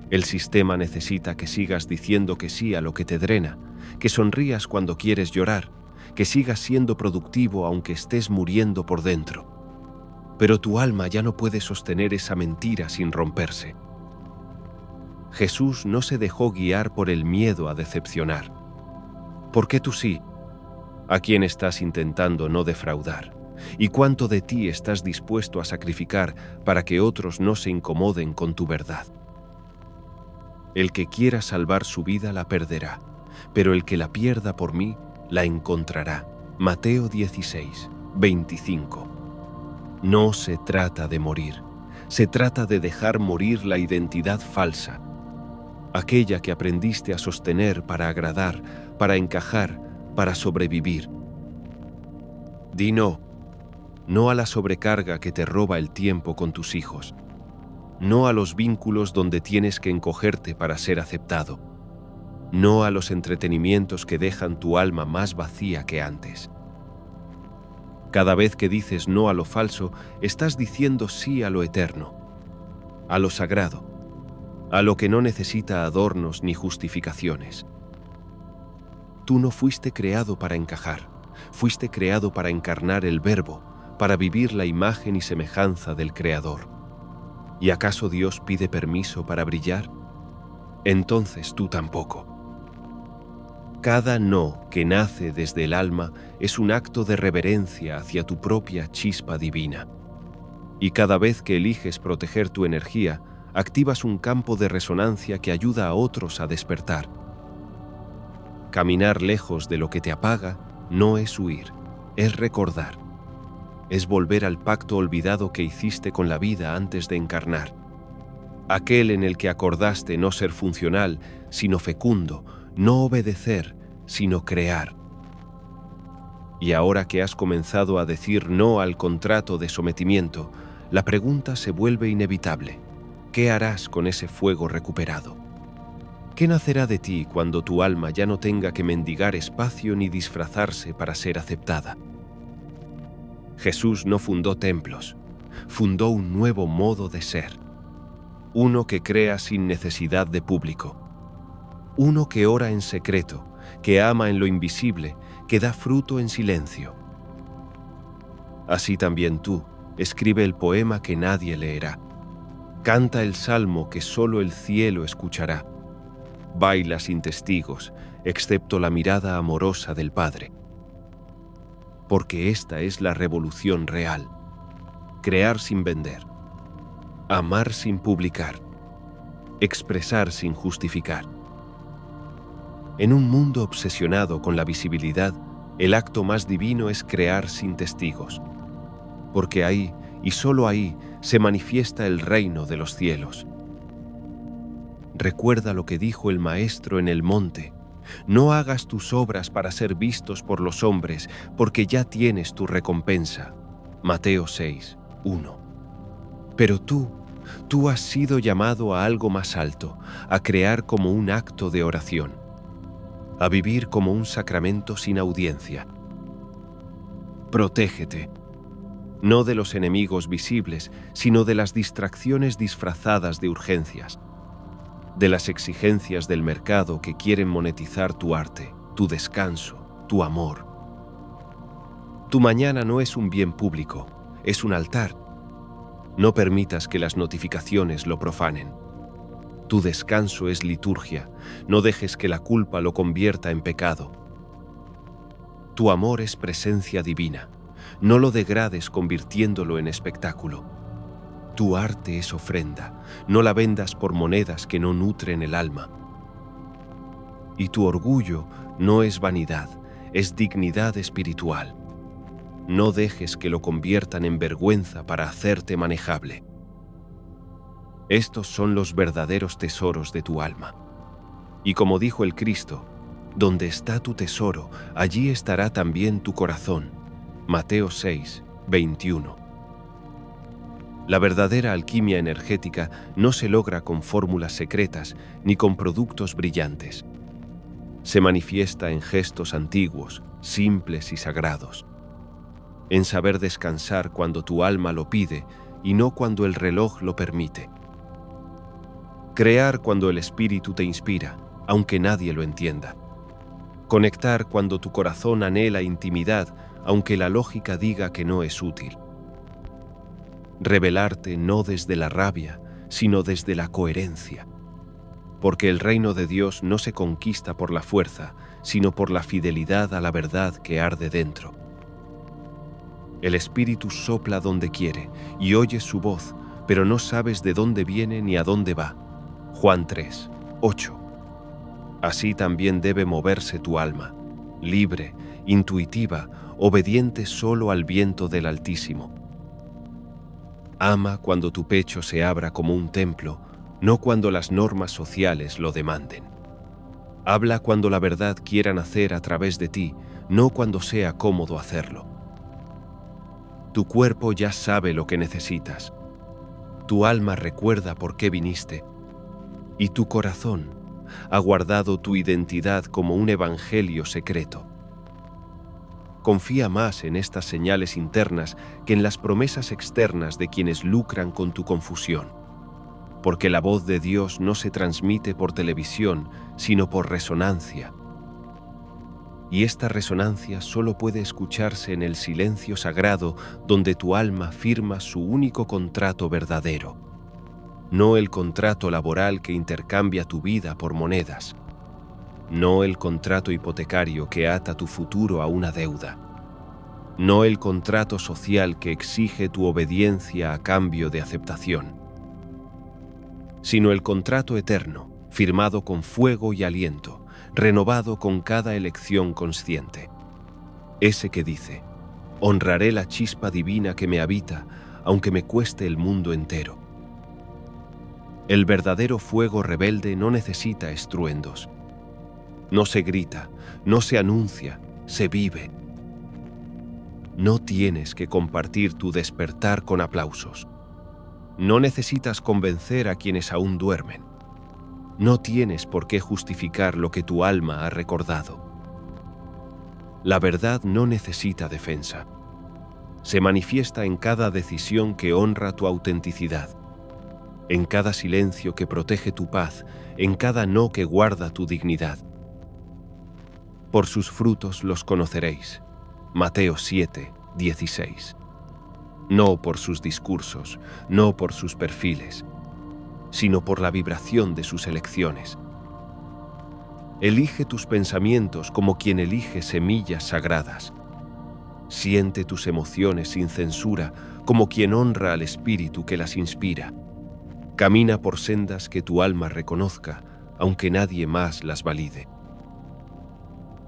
El sistema necesita que sigas diciendo que sí a lo que te drena, que sonrías cuando quieres llorar, que sigas siendo productivo aunque estés muriendo por dentro. Pero tu alma ya no puede sostener esa mentira sin romperse. Jesús no se dejó guiar por el miedo a decepcionar. ¿Por qué tú sí? ¿A quién estás intentando no defraudar? ¿Y cuánto de ti estás dispuesto a sacrificar para que otros no se incomoden con tu verdad? El que quiera salvar su vida la perderá, pero el que la pierda por mí la encontrará. Mateo 16, 25. No se trata de morir, se trata de dejar morir la identidad falsa, aquella que aprendiste a sostener para agradar, para encajar, para sobrevivir. Di no, no a la sobrecarga que te roba el tiempo con tus hijos, no a los vínculos donde tienes que encogerte para ser aceptado, no a los entretenimientos que dejan tu alma más vacía que antes. Cada vez que dices no a lo falso, estás diciendo sí a lo eterno, a lo sagrado, a lo que no necesita adornos ni justificaciones. Tú no fuiste creado para encajar, fuiste creado para encarnar el Verbo, para vivir la imagen y semejanza del Creador. ¿Y acaso Dios pide permiso para brillar? Entonces tú tampoco. Cada no que nace desde el alma es un acto de reverencia hacia tu propia chispa divina. Y cada vez que eliges proteger tu energía, activas un campo de resonancia que ayuda a otros a despertar. Caminar lejos de lo que te apaga no es huir, es recordar. Es volver al pacto olvidado que hiciste con la vida antes de encarnar. Aquel en el que acordaste no ser funcional, sino fecundo, no obedecer, sino crear. Y ahora que has comenzado a decir no al contrato de sometimiento, la pregunta se vuelve inevitable. ¿Qué harás con ese fuego recuperado? ¿Qué nacerá de ti cuando tu alma ya no tenga que mendigar espacio ni disfrazarse para ser aceptada? Jesús no fundó templos, fundó un nuevo modo de ser. Uno que crea sin necesidad de público. Uno que ora en secreto, que ama en lo invisible, que da fruto en silencio. Así también tú, escribe el poema que nadie leerá. Canta el salmo que solo el cielo escuchará. Baila sin testigos, excepto la mirada amorosa del Padre. Porque esta es la revolución real. Crear sin vender. Amar sin publicar. Expresar sin justificar. En un mundo obsesionado con la visibilidad, el acto más divino es crear sin testigos. Porque ahí, y solo ahí, se manifiesta el reino de los cielos. Recuerda lo que dijo el Maestro en el monte. No hagas tus obras para ser vistos por los hombres, porque ya tienes tu recompensa. Mateo 6, 1. Pero tú, Tú has sido llamado a algo más alto, a crear como un acto de oración, a vivir como un sacramento sin audiencia. Protégete, no de los enemigos visibles, sino de las distracciones disfrazadas de urgencias, de las exigencias del mercado que quieren monetizar tu arte, tu descanso, tu amor. Tu mañana no es un bien público, es un altar. No permitas que las notificaciones lo profanen. Tu descanso es liturgia, no dejes que la culpa lo convierta en pecado. Tu amor es presencia divina, no lo degrades convirtiéndolo en espectáculo. Tu arte es ofrenda, no la vendas por monedas que no nutren el alma. Y tu orgullo no es vanidad, es dignidad espiritual. No dejes que lo conviertan en vergüenza para hacerte manejable. Estos son los verdaderos tesoros de tu alma. Y como dijo el Cristo, donde está tu tesoro, allí estará también tu corazón. Mateo 6, 21. La verdadera alquimia energética no se logra con fórmulas secretas ni con productos brillantes. Se manifiesta en gestos antiguos, simples y sagrados. En saber descansar cuando tu alma lo pide y no cuando el reloj lo permite. Crear cuando el espíritu te inspira, aunque nadie lo entienda. Conectar cuando tu corazón anhela intimidad, aunque la lógica diga que no es útil. Revelarte no desde la rabia, sino desde la coherencia. Porque el reino de Dios no se conquista por la fuerza, sino por la fidelidad a la verdad que arde dentro. El Espíritu sopla donde quiere y oyes su voz, pero no sabes de dónde viene ni a dónde va. Juan 3, 8. Así también debe moverse tu alma, libre, intuitiva, obediente solo al viento del Altísimo. Ama cuando tu pecho se abra como un templo, no cuando las normas sociales lo demanden. Habla cuando la verdad quiera nacer a través de ti, no cuando sea cómodo hacerlo. Tu cuerpo ya sabe lo que necesitas. Tu alma recuerda por qué viniste. Y tu corazón ha guardado tu identidad como un evangelio secreto. Confía más en estas señales internas que en las promesas externas de quienes lucran con tu confusión. Porque la voz de Dios no se transmite por televisión, sino por resonancia. Y esta resonancia solo puede escucharse en el silencio sagrado donde tu alma firma su único contrato verdadero. No el contrato laboral que intercambia tu vida por monedas. No el contrato hipotecario que ata tu futuro a una deuda. No el contrato social que exige tu obediencia a cambio de aceptación. Sino el contrato eterno, firmado con fuego y aliento, renovado con cada elección consciente. Ese que dice, honraré la chispa divina que me habita, aunque me cueste el mundo entero. El verdadero fuego rebelde no necesita estruendos. No se grita, no se anuncia, se vive. No tienes que compartir tu despertar con aplausos. No necesitas convencer a quienes aún duermen. No tienes por qué justificar lo que tu alma ha recordado. La verdad no necesita defensa. Se manifiesta en cada decisión que honra tu autenticidad, en cada silencio que protege tu paz, en cada no que guarda tu dignidad. Por sus frutos los conoceréis. Mateo 7, 16. No por sus discursos, no por sus perfiles, sino por la vibración de sus elecciones. Elige tus pensamientos como quien elige semillas sagradas. Siente tus emociones sin censura, como quien honra al espíritu que las inspira. Camina por sendas que tu alma reconozca, aunque nadie más las valide.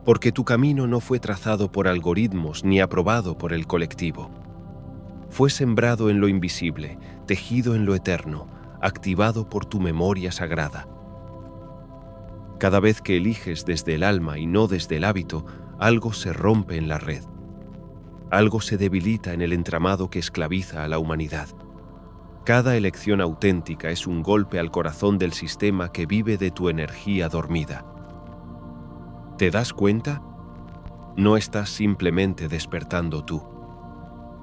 Porque tu camino no fue trazado por algoritmos ni aprobado por el colectivo. Fue sembrado en lo invisible, tejido en lo eterno, activado por tu memoria sagrada. Cada vez que eliges desde el alma y no desde el hábito, algo se rompe en la red. Algo se debilita en el entramado que esclaviza a la humanidad. Cada elección auténtica es un golpe al corazón del sistema que vive de tu energía dormida. ¿Te das cuenta? No estás simplemente despertando tú.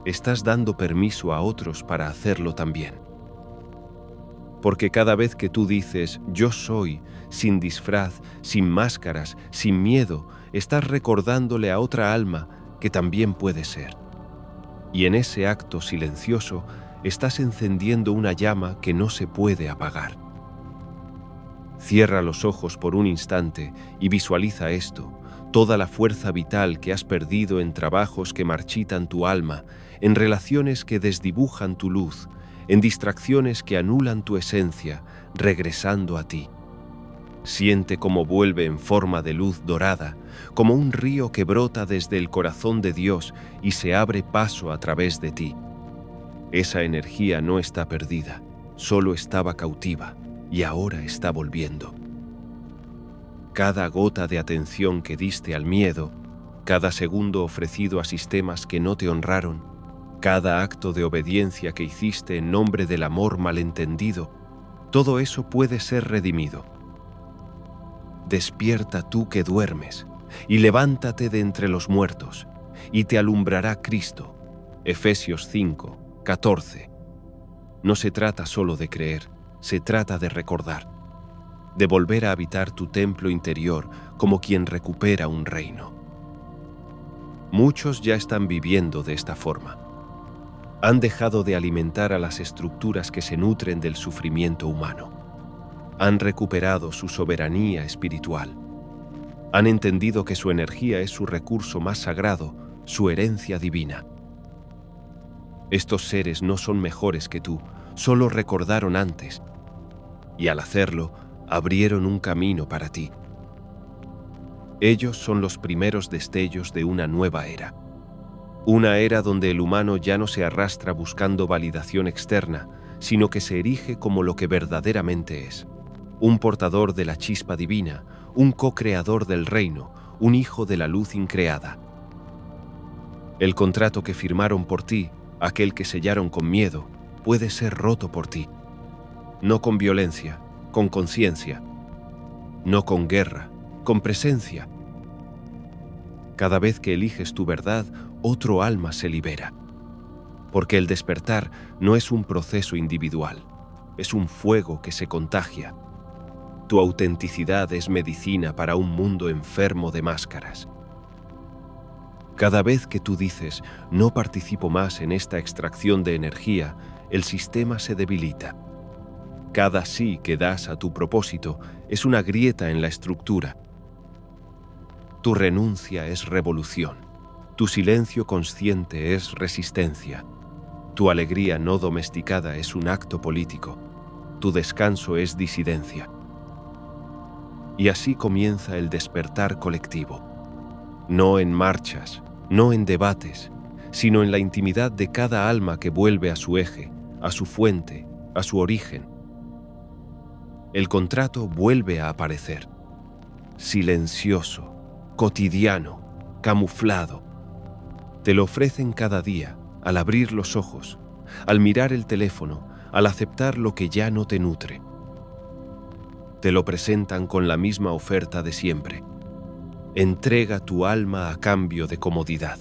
Estás dando permiso a otros para hacerlo también. Porque cada vez que tú dices «yo soy», sin disfraz, sin máscaras, sin miedo, estás recordándole a otra alma que también puede ser. Y en ese acto silencioso estás encendiendo una llama que no se puede apagar. Cierra los ojos por un instante y visualiza esto, toda la fuerza vital que has perdido en trabajos que marchitan tu alma, en relaciones que desdibujan tu luz, en distracciones que anulan tu esencia, regresando a ti. Siente cómo vuelve en forma de luz dorada, como un río que brota desde el corazón de Dios y se abre paso a través de ti. Esa energía no está perdida, solo estaba cautiva y ahora está volviendo. Cada gota de atención que diste al miedo, cada segundo ofrecido a sistemas que no te honraron, cada acto de obediencia que hiciste en nombre del amor malentendido, todo eso puede ser redimido. Despierta tú que duermes, y levántate de entre los muertos, y te alumbrará Cristo. Efesios 5, 14. No se trata solo de creer, se trata de recordar, de volver a habitar tu templo interior como quien recupera un reino. Muchos ya están viviendo de esta forma. Han dejado de alimentar a las estructuras que se nutren del sufrimiento humano. Han recuperado su soberanía espiritual. Han entendido que su energía es su recurso más sagrado, su herencia divina. Estos seres no son mejores que tú, solo recordaron antes, y al hacerlo, abrieron un camino para ti. Ellos son los primeros destellos de una nueva era. Una era donde el humano ya no se arrastra buscando validación externa, sino que se erige como lo que verdaderamente es. Un portador de la chispa divina, un co-creador del reino, un hijo de la luz increada. El contrato que firmaron por ti, aquel que sellaron con miedo, puede ser roto por ti. No con violencia, con conciencia. No con guerra, con presencia. Cada vez que eliges tu verdad, otro alma se libera. Porque el despertar no es un proceso individual, es un fuego que se contagia. Tu autenticidad es medicina para un mundo enfermo de máscaras. Cada vez que tú dices, no participo más en esta extracción de energía, el sistema se debilita. Cada sí que das a tu propósito es una grieta en la estructura. Tu renuncia es revolución. Tu silencio consciente es resistencia. Tu alegría no domesticada es un acto político. Tu descanso es disidencia. Y así comienza el despertar colectivo. No en marchas, no en debates, sino en la intimidad de cada alma que vuelve a su eje, a su fuente, a su origen. El contrato vuelve a aparecer. Silencioso, cotidiano, camuflado. Te lo ofrecen cada día, al abrir los ojos, al mirar el teléfono, al aceptar lo que ya no te nutre. Te lo presentan con la misma oferta de siempre. Entrega tu alma a cambio de comodidad.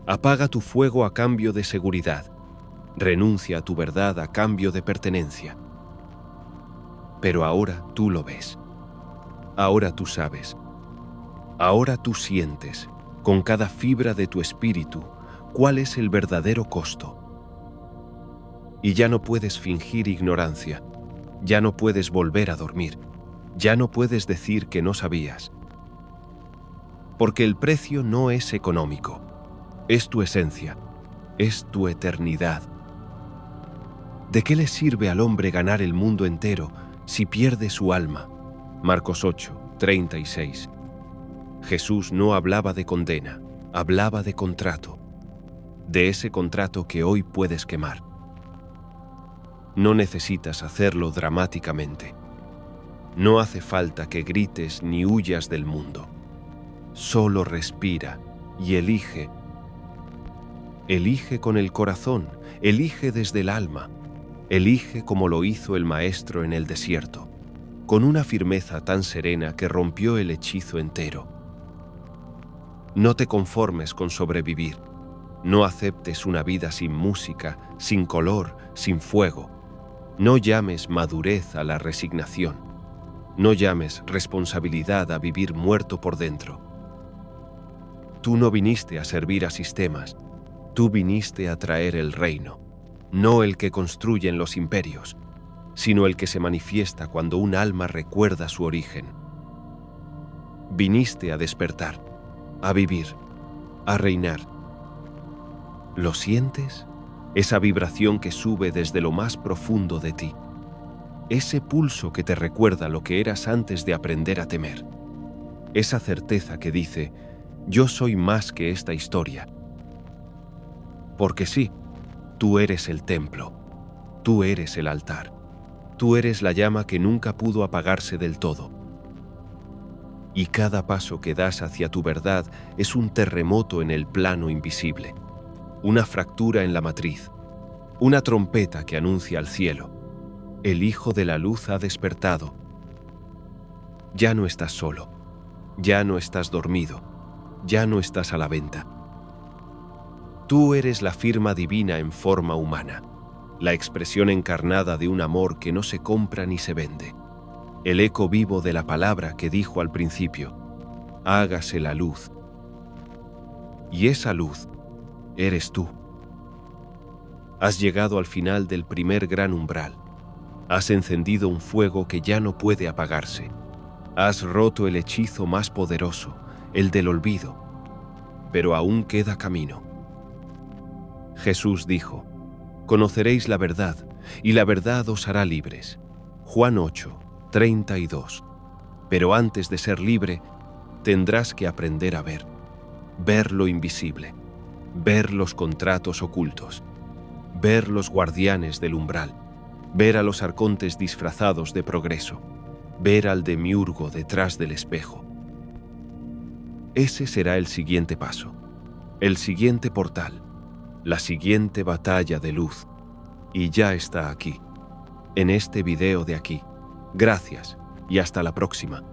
Apaga tu fuego a cambio de seguridad. Renuncia a tu verdad a cambio de pertenencia. Pero ahora tú lo ves. Ahora tú sabes. Ahora tú sientes, con cada fibra de tu espíritu, cuál es el verdadero costo. Y ya no puedes fingir ignorancia. Ya no puedes volver a dormir. Ya no puedes decir que no sabías. Porque el precio no es económico. Es tu esencia. Es tu eternidad. ¿De qué le sirve al hombre ganar el mundo entero si pierde su alma? Marcos 8, 36. Jesús no hablaba de condena, hablaba de contrato. De ese contrato que hoy puedes quemar. No necesitas hacerlo dramáticamente. No hace falta que grites ni huyas del mundo. Solo respira y elige. Elige con el corazón, elige desde el alma. Elige como lo hizo el Maestro en el desierto, con una firmeza tan serena que rompió el hechizo entero. No te conformes con sobrevivir. No aceptes una vida sin música, sin color, sin fuego. No llames madurez a la resignación. No llames responsabilidad a vivir muerto por dentro. Tú no viniste a servir a sistemas. Tú viniste a traer el reino, no el que construyen los imperios, sino el que se manifiesta cuando un alma recuerda su origen. Viniste a despertar, a vivir, a reinar. ¿Lo sientes? Esa vibración que sube desde lo más profundo de ti. Ese pulso que te recuerda lo que eras antes de aprender a temer. Esa certeza que dice, yo soy más que esta historia. Porque sí, tú eres el templo, tú eres el altar, tú eres la llama que nunca pudo apagarse del todo. Y cada paso que das hacia tu verdad es un terremoto en el plano invisible, una fractura en la matriz, una trompeta que anuncia al cielo. El Hijo de la Luz ha despertado. Ya no estás solo, ya no estás dormido, ya no estás a la venta. Tú eres la firma divina en forma humana, la expresión encarnada de un amor que no se compra ni se vende, el eco vivo de la palabra que dijo al principio, hágase la luz. Y esa luz eres tú. Has llegado al final del primer gran umbral. Has encendido un fuego que ya no puede apagarse. Has roto el hechizo más poderoso, el del olvido. Pero aún queda camino. Jesús dijo, conoceréis la verdad, y la verdad os hará libres. Juan 8, 32. Pero antes de ser libre, tendrás que aprender a ver lo invisible, ver los contratos ocultos, ver los guardianes del umbral, ver a los arcontes disfrazados de progreso, ver al demiurgo detrás del espejo. Ese será el siguiente paso, el siguiente portal, la siguiente batalla de luz. Y ya está aquí, en este video de aquí. Gracias y hasta la próxima.